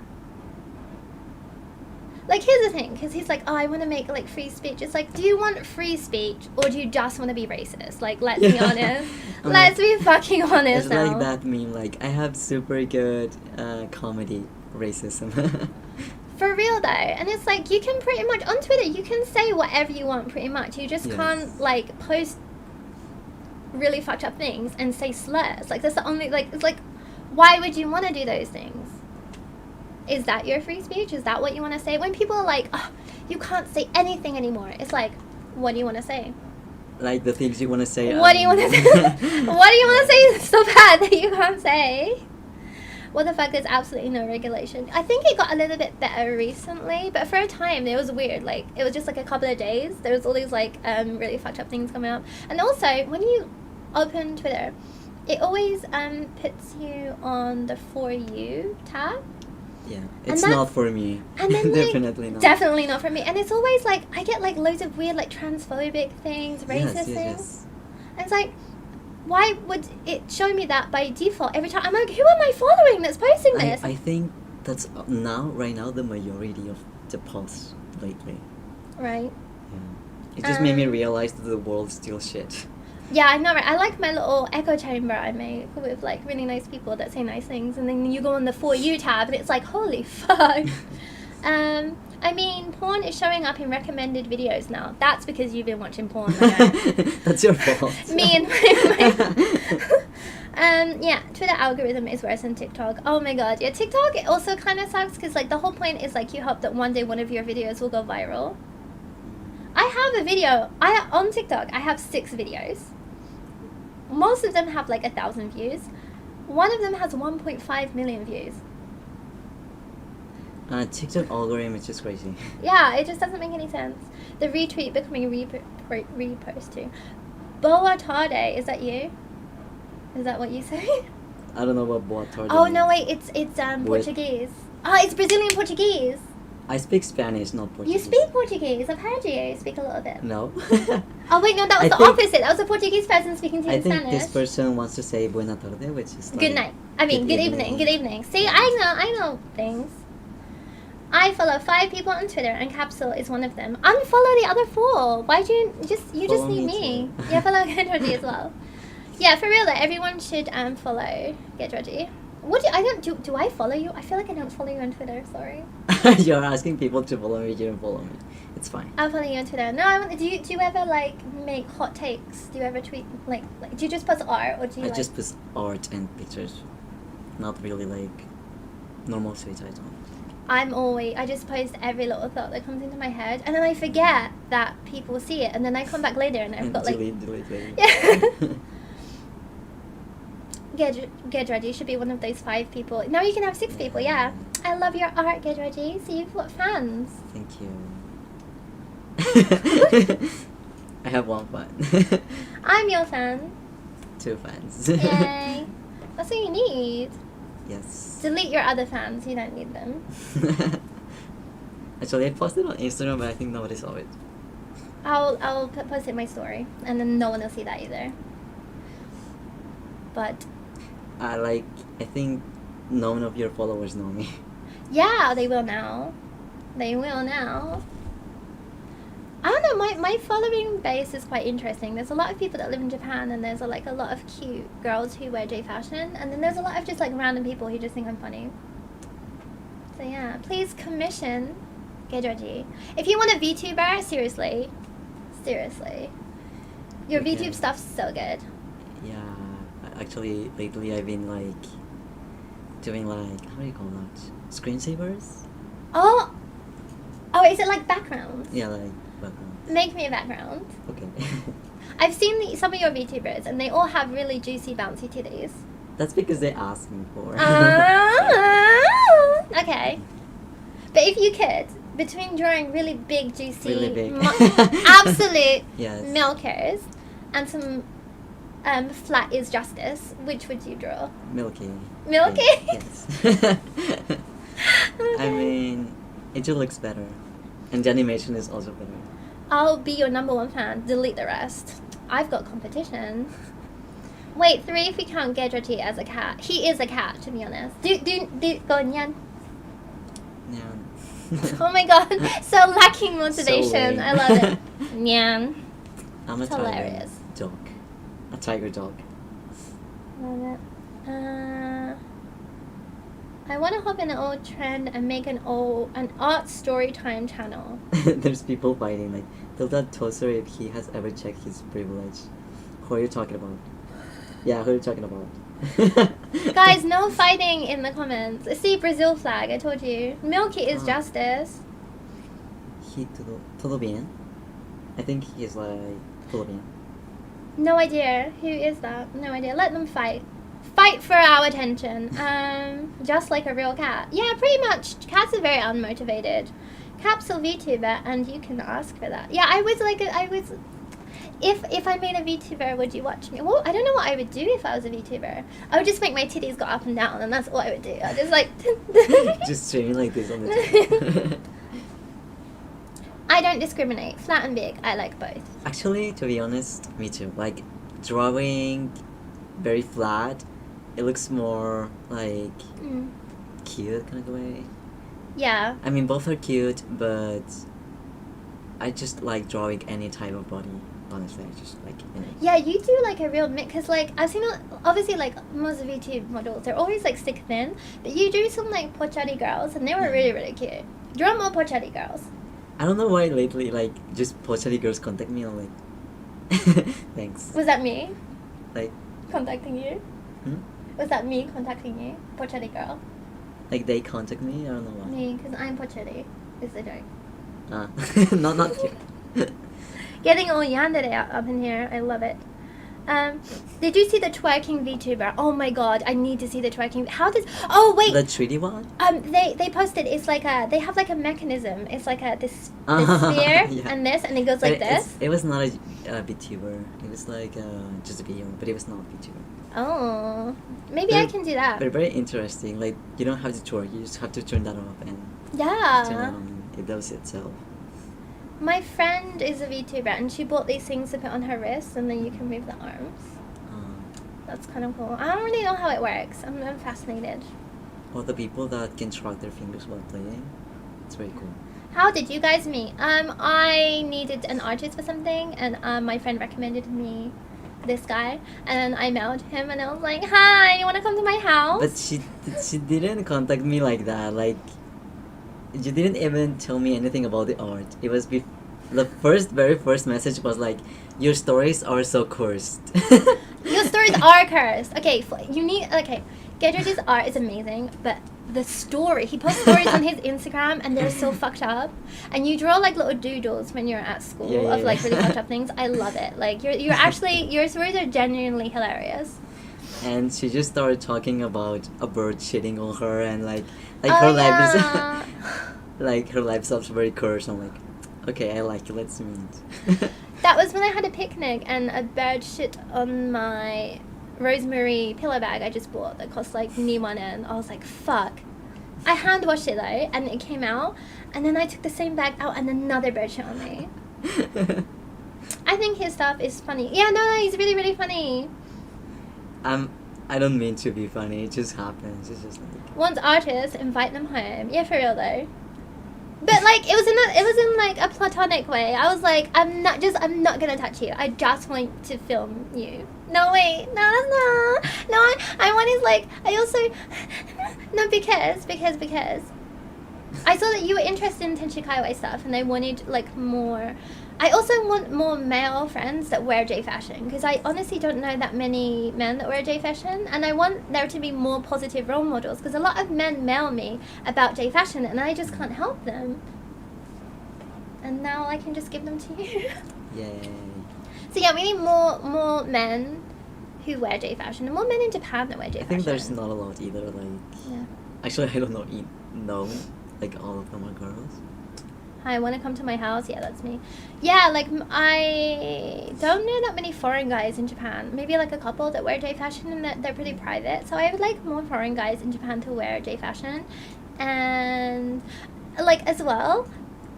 Like, here's the thing, because he's like, oh, I want to make, like, free speech. It's like, do you want free speech, or do you just want to be racist? Like, let's be honest. Let's be fucking honest It's now. like that meme, like, I have super good comedy racism. For real, though. And it's like, you can pretty much, on Twitter, you can say whatever you want, pretty much. You just Yes. can't, like, post really fucked up things and say slurs. Like, that's the only, like, it's like, why would you want to do those things? Is that your free speech? Is that what you want to say? When people are like, oh, you can't say anything anymore. It's like, what do you want to say? Like the things you want to say. What do you want to say? What do you want to say so bad that you can't say? What the fuck? There's absolutely no regulation. I think it got a little bit better recently, but for a time it was weird. Like, it was just like a couple of days. There was all these like really fucked up things coming up. And also, when you open Twitter, it always puts you on the For You tab. Yeah, And it's that- not for me. And then like, Definitely not. Definitely not for me. And it's always like, I get like loads of weird like transphobic things, racist things. Yes. And it's like, why would it show me that by default every time? I'm like, who am I following that's posting this? I think that's right now the majority of the posts lately. Right. Yeah. It just made me realize that the world's still shit. Yeah, I know, right? I like my little echo chamber I make with like really nice people that say nice things, and then you go on the For You tab and it's like, holy fuck. I mean, porn is showing up in recommended videos now. That's because you've been watching porn. Right? That's your fault. Me and my yeah, Twitter algorithm is worse than TikTok. Oh my god, yeah, TikTok also kind of sucks because like the whole point is like you hope that one day one of your videos will go viral. I have a video. On TikTok I have 6 videos. Most of them have like 1,000 views. One of them has 1.5 million views. TikTok algorithm is just crazy. Yeah, it just doesn't make any sense. The retweet becoming repost too. Boa tarde, is that you? Is that what you say? I don't know what boa tarde Oh means. no, wait, it's Portuguese. Oh, it's Brazilian Portuguese. I speak Spanish, not Portuguese. You speak Portuguese. I've heard you speak a little bit. No. Oh wait, no, that was the opposite. That was a Portuguese person speaking to you I in think Spanish. this person wants to say buena tarde, which is like Good night. I mean, good evening. Good evening. See, I know things. I follow 5 people on Twitter, and Capsule is one of them. Unfollow the other 4. Why do you just Follow need me me? too. Yeah, follow Gedraji as well. Yeah, for real though, everyone should follow Gedraji. What do I follow you? I feel like I don't follow you on Twitter. Sorry. You're asking people to follow me. You don't follow me. It's fine. I'll follow you on Twitter. No, do you ever like make hot takes? Do you ever tweet like do you just post art or do you I like... just post art and pictures, not really like normal tweets. I don't. I just post every little thought that comes into my head, and then I forget that people see it, and then I come back later and I've And got like... delete later. Yeah. Gedraji should be one of those 5 people. Now you can have 6 people, yeah. I love your art, Gedraji, so you've got fans. Thank you. I have 1 fan. I'm your fan. 2 fans. Yay. That's what you need. Yes. Delete your other fans, you don't need them. Actually, I posted on Instagram, but I think nobody saw it. I'll post it in my story, and then no one will see that either. But I think none of your followers know me. yeah, they will now. They will now. I don't know, my following base is quite interesting. There's a lot of people that live in Japan, and there's a lot of cute girls who wear J fashion, and then there's a lot of just like random people who just think I'm funny. So yeah, please commission Gedraji. If you want a VTuber, seriously, your Okay. VTube stuff's so good. Yeah, actually, lately I've been like doing like how do you call that? Screensavers? Oh, is it like backgrounds? Yeah, like background. Make me a background. Okay. I've seen some of your VTubers, and they all have really juicy, bouncy titties. That's because they asked me for. Okay. But if you could, between drawing really big, juicy, Really big. absolute Yes. milkers, and some flat is justice, which would you draw? Milky. Milky? Yes. I mean, it just looks better, and the animation is also better. I'll be your #1 fan. Delete the rest. I've got competition. Wait, 3 if we count Gedraji as a cat. He is a cat, to be honest. Do go Nyan. Yeah. Oh my god, so lacking motivation. lame. I love it. Nyan. I'm a It's tiger hilarious. dog. A tiger dog. Love it. I want to hop in an old trend and make an art story time channel. There's people fighting like, tell that toaster if he has ever checked his privilege. Who are you talking about? Yeah, who are you talking about? Guys, no fighting in the comments. See, Brazil flag, I told you. Milky is Oh. justice. He todo bien? I think he's like todo bien. No idea. Who is that? No idea. Let them fight. Fight for our attention. Just like a real cat. Yeah, pretty much. Cats are very unmotivated. Capsule VTuber, and you can ask for that. Yeah, I was. If I made a VTuber, would you watch me? Well, I don't know what I would do if I was a VTuber. I would just make my titties go up and down, and that's all I would do. I'd just like... Just streaming like this on the TV. I don't discriminate. Flat and big, I like both. Actually, to be honest, me too. Like, drawing very flat, it looks more like cute kind of way. Yeah. I mean, both are cute, but I just like drawing any type of body. honestly, I just like Yeah, you do like a real mix, because like I've seen obviously like most VTube models, they're always like stick thin, but you do some like pochari girls and they were really really cute. Do you want more pochari girls? I don't know why lately like just pochari girls contact me. I'm like, thanks. Was that me Like, contacting you? Was that me contacting you? Pochari girl? like they contact me. I don't know why. Me, because I'm pochari. Is the joke. Not you. Getting all yandere up in here. I love it. Did you see the twerking VTuber? Oh my god, I need to see the twerking. How does? Oh wait. The 3D one. They posted. It's like they have like a mechanism. It's like this sphere Yeah. and this, and it goes like this. It was not a VTuber. It was like just a video, but it was not a VTuber. Oh, maybe I can do that. But very interesting. Like you don't have to twerk. You just have to turn that off and Yeah. turn it on. It does itself. My friend is a VTuber, and she bought these things to put on her wrists, and then you can move the arms. That's kind of cool. I don't really know how it works. I'm fascinated. Or the people that can track their fingers while playing. It's very cool. How did you guys meet? I needed an artist for something, and my friend recommended me this guy, and I mailed him, and I was like, "Hi, you want to come to my house?" But she didn't contact me like that. Like, you didn't even tell me anything about the art. It was the very first message was like, "Your stories are so cursed." Your stories are cursed. Okay, Gedraji's art is amazing, but the story, he posts stories on his Instagram and they're so fucked up. And you draw like little doodles when you're at school of like really fucked up things. I love it. Like you're actually, your stories are genuinely hilarious. And she just started talking about a bird shitting on her and like her life is like her lifestyle's very cursed. I'm like, okay, I like it. Let's meet. That was when I had a picnic and a bird shit on my rosemary pillow bag I just bought that cost like Niman, and I was like, fuck. I hand washed it though, and it came out, and then I took the same bag out and another bird shit on me. I think his stuff is funny. Yeah, no, he's really, really funny. I don't mean to be funny. It just happens. It's just like, Once artists, invite them home. Yeah, for real though. But like it was in like a platonic way. I was like, I'm not gonna touch you. I just want to film you. No wait, no that's not. No, I want is like I also no because I saw that you were interested in Tenchi Kaiwai stuff, and I wanted like more. I also want more male friends that wear J fashion, because I honestly don't know that many men that wear J fashion, and I want there to be more positive role models, because a lot of men mail me about J fashion and I just can't help them. And now I can just give them to you. yay. So yeah, we need more men who wear J fashion, and more men in Japan that wear J fashion. I think there's not a lot either. Like, Yeah. actually, I don't know. No, like all of them are girls. Hi, want to come to my house? Yeah, that's me. Yeah, like I don't know that many foreign guys in Japan. Maybe like a couple that wear J fashion, and they're pretty private. So I would like more foreign guys in Japan to wear J fashion, and like as well,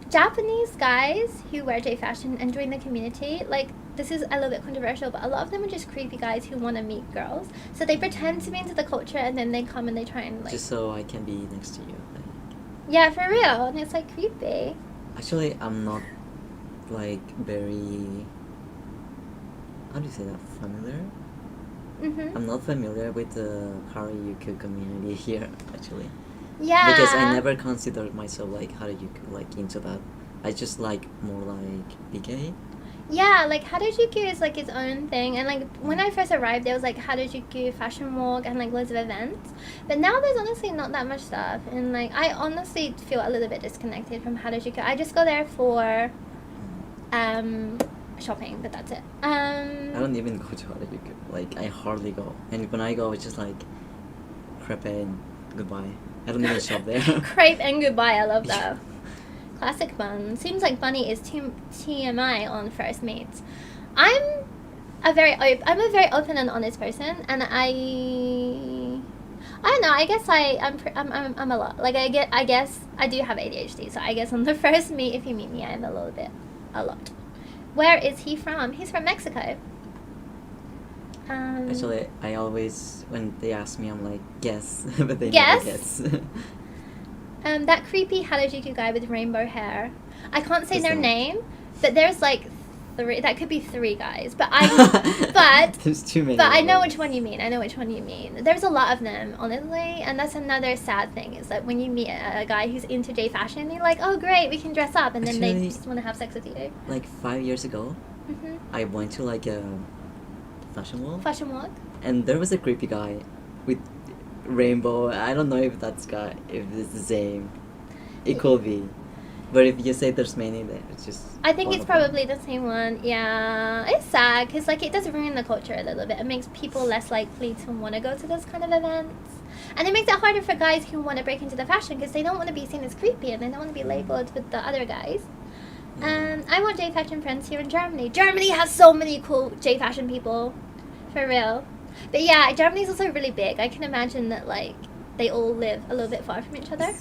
Japanese guys who wear J fashion and join the community. Like this is a little bit controversial, but a lot of them are just creepy guys who want to meet girls. So they pretend to be into the culture, and then they come and they try and like. Just so I can be next to you. Like. Yeah, for real, and it's like creepy. Actually, I'm not like very. How do you say that? Familiar? Mhm. I'm not familiar with the Harajuku community here, actually. Yeah. Because I never considered myself like Harajuku, like into that. I just like more like BK. Yeah, like Harajuku is like its own thing, and like when I first arrived there was like Harajuku Fashion Walk and like loads of events, but now there's honestly not that much stuff, and like I honestly feel a little bit disconnected from Harajuku. I just go there for shopping, but that's it. I don't even go to Harajuku. Like I hardly go, and when I go, it's just like crepe and goodbye. I don't even shop there. Crepe and goodbye. I love that. Classic Bun. Seems like Bunny is TMI on first meets. I'm a very open and honest person, and I don't know. I guess I'm a lot. Like I guess I do have ADHD. So I guess on the first meet, if you meet me, I'm a lot. Where is he from? He's from Mexico. Actually, I always when they ask me, I'm like guess, but they Guess? never guess. That creepy Harajuku guy with rainbow hair. I can't say Who's their that? name, but there's like three. That could be three guys, but There's too many. but I of know those. which one you mean. I know which one you mean. There's a lot of them, honestly, and that's another sad thing. Is that when you meet a guy who's into J fashion, you're like, oh great, we can dress up, and then they Actually- just want to have sex with you. Like 5 years ago, hmm I went to like a fashion wall, Fashion walk. and there was a creepy guy with rainbow. I don't know if that's guy, if it's the same. It could be, but if you say there's many, then it's just. I think one it's of them. probably the same one. Yeah, it's sad because like it does ruin the culture a little bit. It makes people less likely to want to go to those kind of events, and it makes it harder for guys who want to break into the fashion because they don't want to be seen as creepy and they don't want to be labeled with the other guys. Yeah. I want J fashion friends here in Germany. Germany has so many cool J fashion people, for real. But yeah, Germany's also really big. I can imagine that like they all live a little bit far from each other.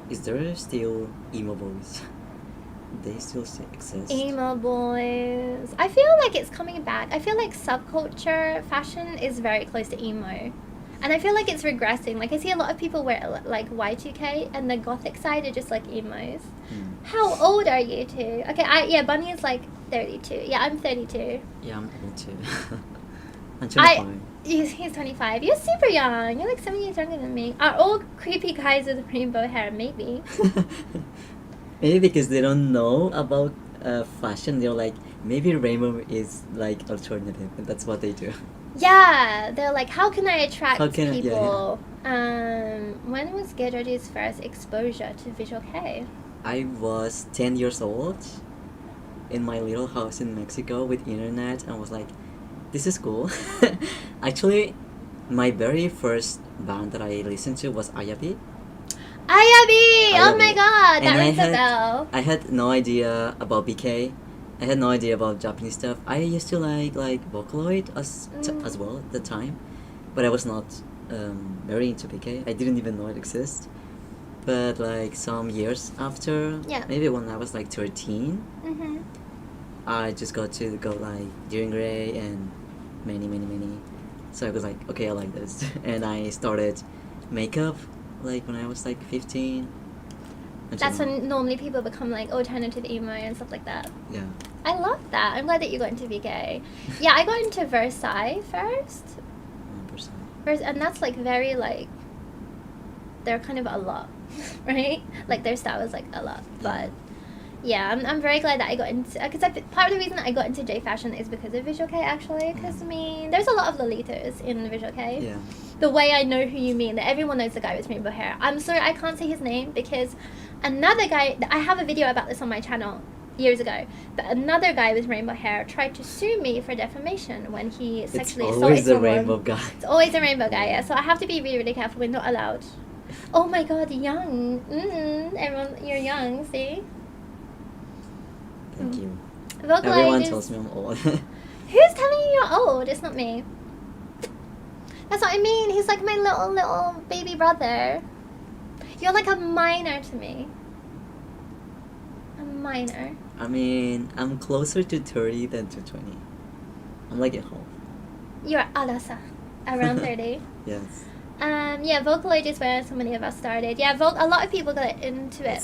Is there still emo boys? They still exist. Emo boys. I feel like it's coming back. I feel like subculture fashion is very close to emo. And I feel like it's regressing. Like I see a lot of people wear like Y2K and the gothic side are just like emos. Hmm. How old are you two? Okay, Bunny is like 32. Yeah, I'm 32. Yeah, I'm old too. I'm 25. He's 25. You're super young. You're like 7 years younger than me. Are all creepy guys with rainbow hair? Maybe. Maybe because they don't know about fashion, they're like, maybe rainbow is like alternative, and that's what they do. Yeah, they're like, how can I attract How can I- yeah, people? When was Gedraji's first exposure to visual K? I was 10 years old in my little house in Mexico with internet and was like, this is cool. Actually, my very first band that I listened to was Ayabi. Ayabi! Oh Ayabi. my god, that And rings a bell. I had no idea about BK. I had no idea about Japanese stuff. I used to like Vocaloid as well at the time, but I was not very into BK. I didn't even know it exists. But like some years after, Yeah. maybe when I was like 13, Mm-hmm. I just got to go like During Gray and many. So I was like, okay, I like this, and I started makeup like when I was like 15. until That's now. when normally people become like alternative emo and stuff like that. Yeah. I love that. I'm glad that you got into VK. Yeah, I got into Versailles first. 1%. And that's like very like, they're kind of a lot, right? Like their style is like a lot. But yeah, I'm very glad that I got into, because part of the reason I got into J fashion is because of Visual K actually. Because I mean, there's a lot of Lolitas in Visual K. Yeah. The way I know who you mean, that everyone knows the guy with rainbow hair. I'm sorry, I can't say his name because another guy, I have a video about this on my channel years ago, but another guy with rainbow hair tried to sue me for defamation when he It's sexually always assaulted the someone. rainbow guy. It's always a rainbow guy, yeah. So I have to be really, really careful. We're not allowed. Oh my god, young. Everyone, you're young, see? Thank you. Vocaloid Everyone is... tells me I'm old. Who's telling you you're old? It's not me. That's what I mean. He's like my little baby brother. You're like a minor to me. A minor. I mean, I'm closer to 30 than to 20. I'm like at home. You're alasa. Around 30. Yes. Yeah, Vocaloid is where so many of us started. Yeah, a lot of people got into it.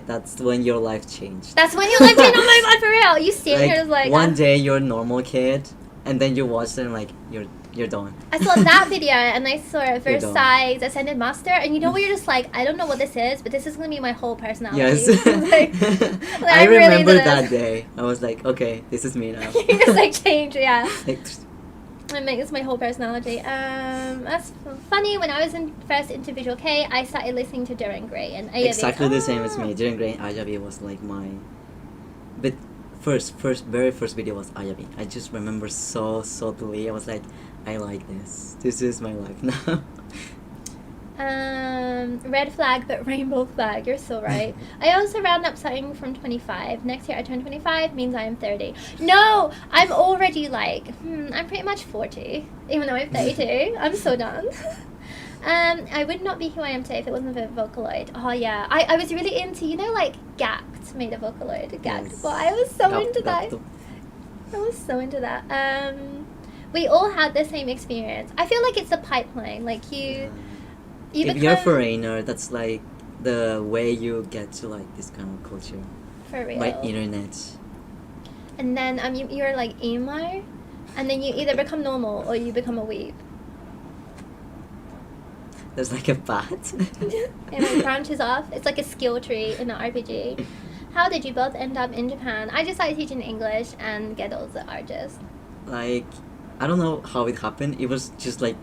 That's when your life changed. That's when you lived in. Oh my god, for real. You stand here like one day you're a normal kid, and then you watch them like you're done. I saw that video and I saw You're done. Versailles Ascended Master, and you know where you're just like, I don't know what this is, but this is gonna be my whole personality. Yes. like, I I'm really remember into that this. day. I was like, okay, this is me now. You just like change, yeah. Like, It makes my whole personality. That's funny. When I was first into Visual K, I started listening to Duran Gray and Ayabi. exactly the same as me. During Grey, Ayabi was like my. But very first video was Ayabi. I just remember so subtly. I was like, I like this. This is my life now. Red flag, but rainbow flag. You're so right. I also round up starting from 25. Next year I turn 25, means I am 30. No, I'm already like, I'm pretty much 40, even though I'm 32. I'm so done. I would not be who I am today if it wasn't for Vocaloid. Oh yeah, I was really into, like Gact made a Vocaloid. Gact, Yes. but I was so into that. I was so into that. We all had the same experience. I feel like it's a pipeline. Like you If you're a foreigner, that's like the way you get to like this kind of culture for real. by internet. and then you're like emo, and then you either become normal or you become a weeb. There's like a path. It like branches off. It's like a skill tree in an RPG. How did you both end up in Japan? I just started teaching English, and Gedo's the artist. Like, I don't know how it happened. It was just like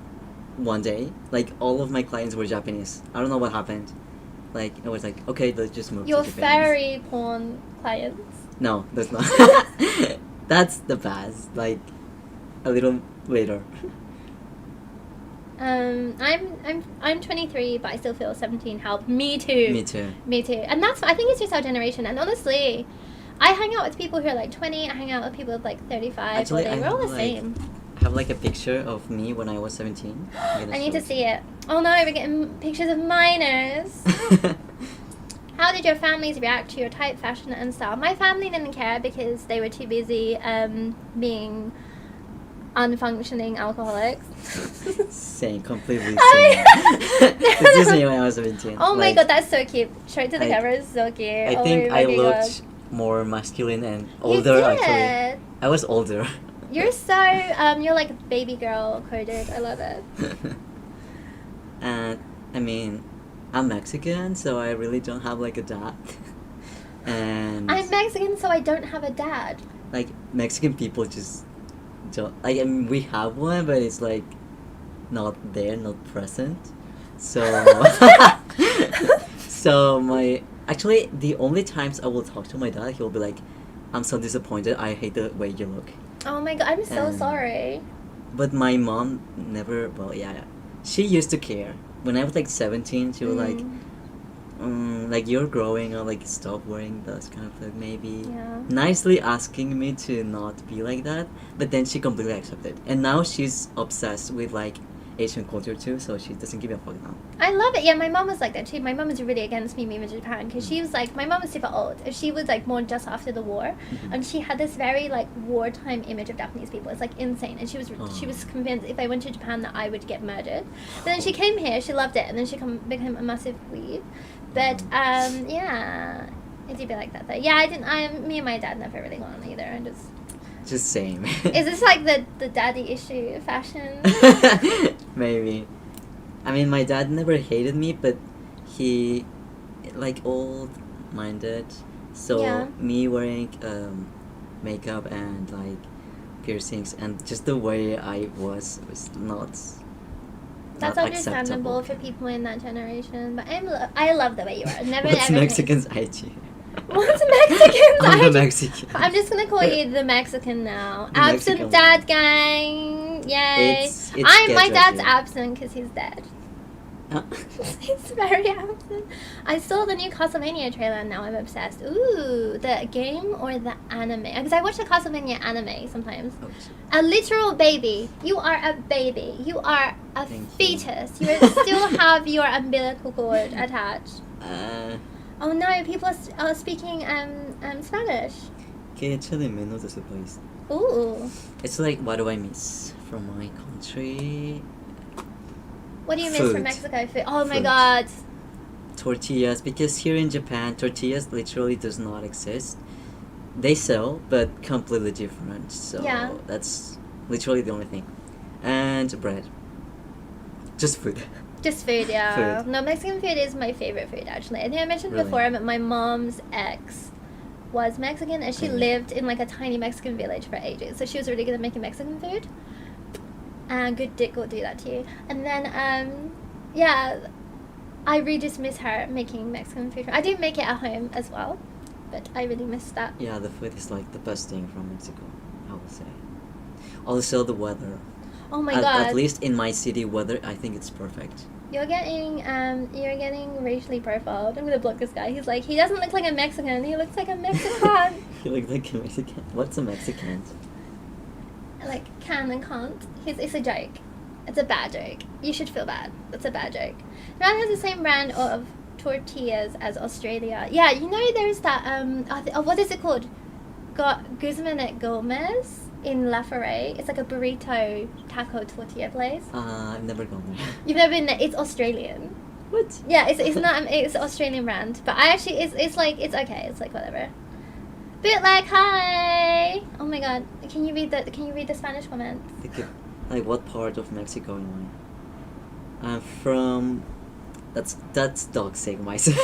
one day. Like, all of my clients were Japanese. I don't know what happened. Like, I was like, okay, let's just move Your to Japan. fairy porn clients. No, that's not. That's the past. Like, a little later. I'm 23, but I still feel 17. Help me too. Me too. Me too. And I think it's just our generation. And honestly, I hang out with people who are like 20. I hang out with people with like 35. Actually, we're all the same. I have like a picture of me when I was 17. I need to see it. Oh no, we're getting pictures of minors. How did your families react to your type, fashion, and style? My family didn't care because they were too busy being unfunctioning alcoholics. Same, completely same. This is me when I was 17. Oh my Like, god, that's so cute. Show it to the camera, it's so cute. I Oh think my I god. looked more masculine and You older did. actually. I was older. You're so you're like baby girl coded. I love it. And I mean, I'm Mexican, so I really don't have like a dad. And I'm Mexican, so I don't have a dad. like Mexican people just don't like. I mean, we have one, but it's like not there, not present. So so actually the only times I will talk to my dad, he'll be like, "I'm so disappointed. I hate the way you look." Oh my god, I'm so And- sorry. But my mom never. Well, yeah, she used to care. When I was like 17, she was like you're growing, or like stop wearing those kind of like maybe Yeah. nicely asking me to not be like that. But then she completely accepted, and now she's obsessed with like Asian culture too. So she doesn't give a fuck now. I love it. Yeah, my mom was like that too. My mom was really against me moving to Japan because she was like, my mom was super old. She was like born just after the war, and she had this very like wartime image of Japanese people. It's like insane, and she was convinced if I went to Japan that I would get murdered. But then she came here, she loved it, and then she became a massive weeb. But yeah, it did be like that though. Yeah, me and my dad never really got on either. And Just same. is this like the daddy issue fashion? Maybe. I mean, my dad never hated me, but he, like, old-minded. So Yeah. me wearing makeup and like piercings and just the way I was not. That's not understandable acceptable. for people in that generation. But I love the way you are. Never What's ever. Mexicans IG? What's Mexican? I'm the Mexican. I'm just gonna call you the Mexican now. The Absent Mexican dad gang. Yay. It's My dad's Gedraji. absent because he's dead. Huh? He's very absent. I saw the new Castlevania trailer and now I'm obsessed. Ooh, the game or the anime? Because I watch the Castlevania anime sometimes. Oh, shit. A literal baby. You are a baby. You are a Thank you. fetus. You still have your umbilical cord attached. Oh no, people are speaking Spanish. Que echa de menos de su país. Ooh. It's like, what do I miss from my country? What do you miss from Food. Mexico? Food. Oh my Food. god. Tortillas, because here in Japan, tortillas literally does not exist. They sell, but completely different. So Yeah. that's literally the only thing. And bread. Just food. Just food, yeah. Food. No, Mexican food is my favorite food actually. I think I mentioned Really? before, but my mom's ex was Mexican and she Yeah. lived in like a tiny Mexican village for ages. So she was really good at making Mexican food. And good dick will do that to you. And then, yeah, I really just miss her making Mexican food. I do make it at home as well, but I really miss that. Yeah, the food is like the best thing from Mexico, I would say. Also the weather. Oh my at, god. At least in my city, weather, I think it's perfect. You're getting racially profiled. I'm gonna block this guy. He's like, he doesn't look like a Mexican. He looks like a Mexican. You look like a Mexican. What's a Mexican? Like can and can't. It's a joke. It's a bad joke. You should feel bad. It's a bad joke. Japan has the same brand of tortillas as Australia. Yeah, you know there's that what is it called? Guzman at Gomez in La Ferre. It's like a burrito taco tortilla place. I've never gone there. You've never been there. It's Australian. What? Yeah, it's not it's an Australian brand, but I actually it's like it's okay. It's like whatever. Bootleg, hi. Oh my god, can you read the Spanish comments? Like, what part of Mexico am I? I'm from. That's toxic, myself.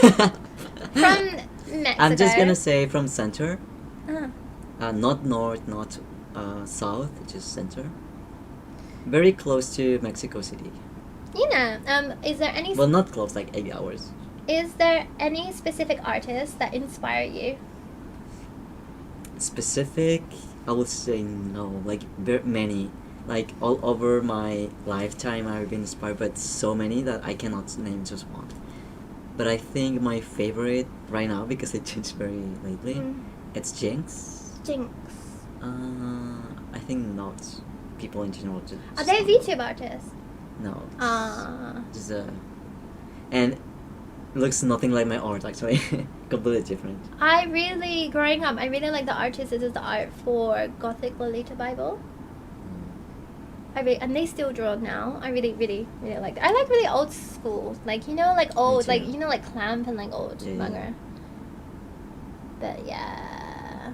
From Mexico. I'm just gonna say from center. Uh-huh. Not north, not south, just center. Very close to Mexico City. Is there any Well, not close, like 8 hours. is there any specific artists that inspire you? Specific, I would say no. Like, many. Like, all over my lifetime, I've been inspired by so many that I cannot name just one. But I think my favorite right now, because it changed very lately, it's Jinx. Jinx. I think not. People in general just. Are they VTube artists? No. Ah. Just and looks nothing like my art actually. Completely different. Growing up, I really like the artist that does the art for Gothic Lolita Bible. And they still draw now. I really, really, really like that. I like really old school, like like old, like like Clamp and like old manga. But yeah,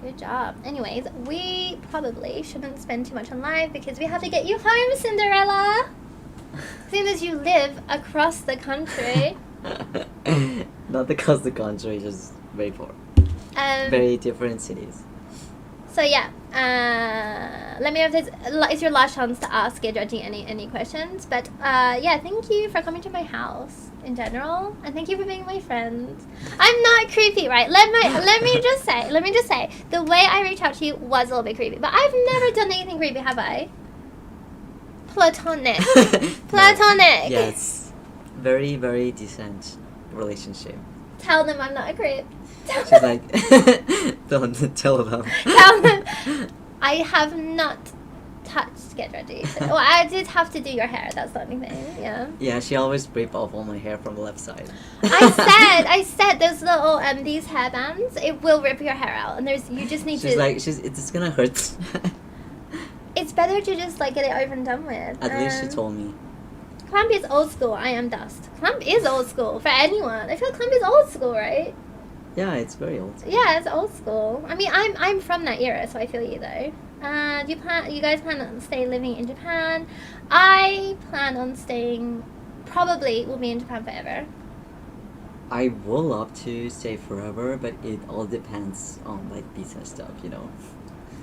good job. Anyways, we probably shouldn't spend too much on live because we have to get you home, Cinderella. Seeing as you live across the country. Not across the country, just very far. Very different cities. So yeah, let me know if it's your last chance to ask Gedraji any questions. But yeah, thank you for coming to my house in general, and thank you for being my friend. I'm not creepy, right? Let me just say, the way I reached out to you was a little bit creepy, but I've never done anything creepy, have I? Platonic. Platonic. Yes, very, very decent relationship. Tell them I'm not a creep. She's like, don't tell them. Tell them I have not touched Gedraji. Well, I did have to do your hair. That's the only thing. Yeah. Yeah, she always rip off all my hair from the left side. I said those little these hairbands. It will rip your hair out, and you just need to. She's like, it's gonna hurt. It's better to just like get it over and done with. At least she told me. Clamp is old school. I am dust. Clamp is old school for anyone. I feel like Clamp is old school, right? Yeah, it's very old. Yeah, it's old school. I mean, I'm from that era, so I feel you though. You guys plan on staying living in Japan? I plan on staying. Probably will be in Japan forever. I would love to stay forever, but it all depends on like visa stuff,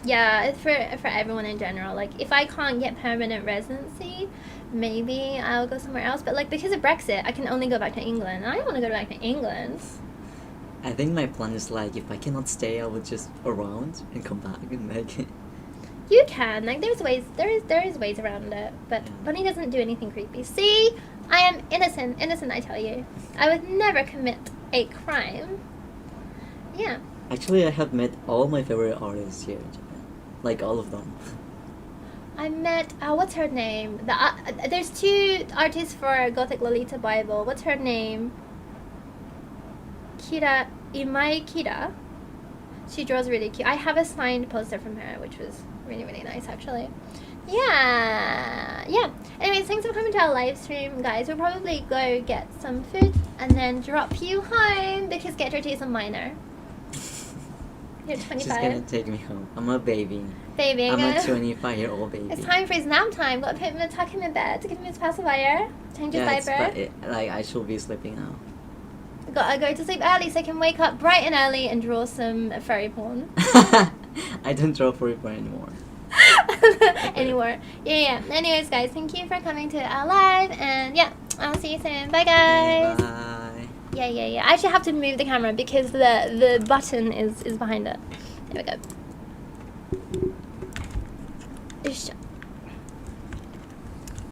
Yeah, it's for everyone in general. Like, if I can't get permanent residency, maybe I'll go somewhere else. But like, because of Brexit, I can only go back to England. And I want to go back to England. I think my plan is like, if I cannot stay, I would just around and come back and like. You can, like, there's ways. There is ways around it. But Bunny doesn't do anything creepy. See, I am innocent. Innocent, I tell you. I would never commit a crime. Yeah. Actually, I have met all my favorite artists here in Japan. Like, all of them. I met, what's her name? There's two artists for Gothic Lolita Bible. What's her name? Imai Kira. She draws really cute. I have a signed poster from her, which was really, really nice, actually. Yeah. Anyways, thanks for coming to our live stream, guys. We'll probably go get some food and then drop you home because Gedraji is a minor. You're 25. She's gonna take me home. I'm a baby. Baby, I'm a 25-year-old baby. It's time for his nap time. Gotta put him, tuck him in bed to give him his pacifier. Change his diaper. Like, I should be sleeping now. Gotta go to sleep early so I can wake up bright and early and draw some furry porn. I don't draw furry porn anymore. Anymore. Yeah. Anyways, guys, thank you for coming to our live, and yeah, I'll see you soon. Bye, guys. Okay, bye. Yeah. I actually have to move the camera because the button is behind it. There we go.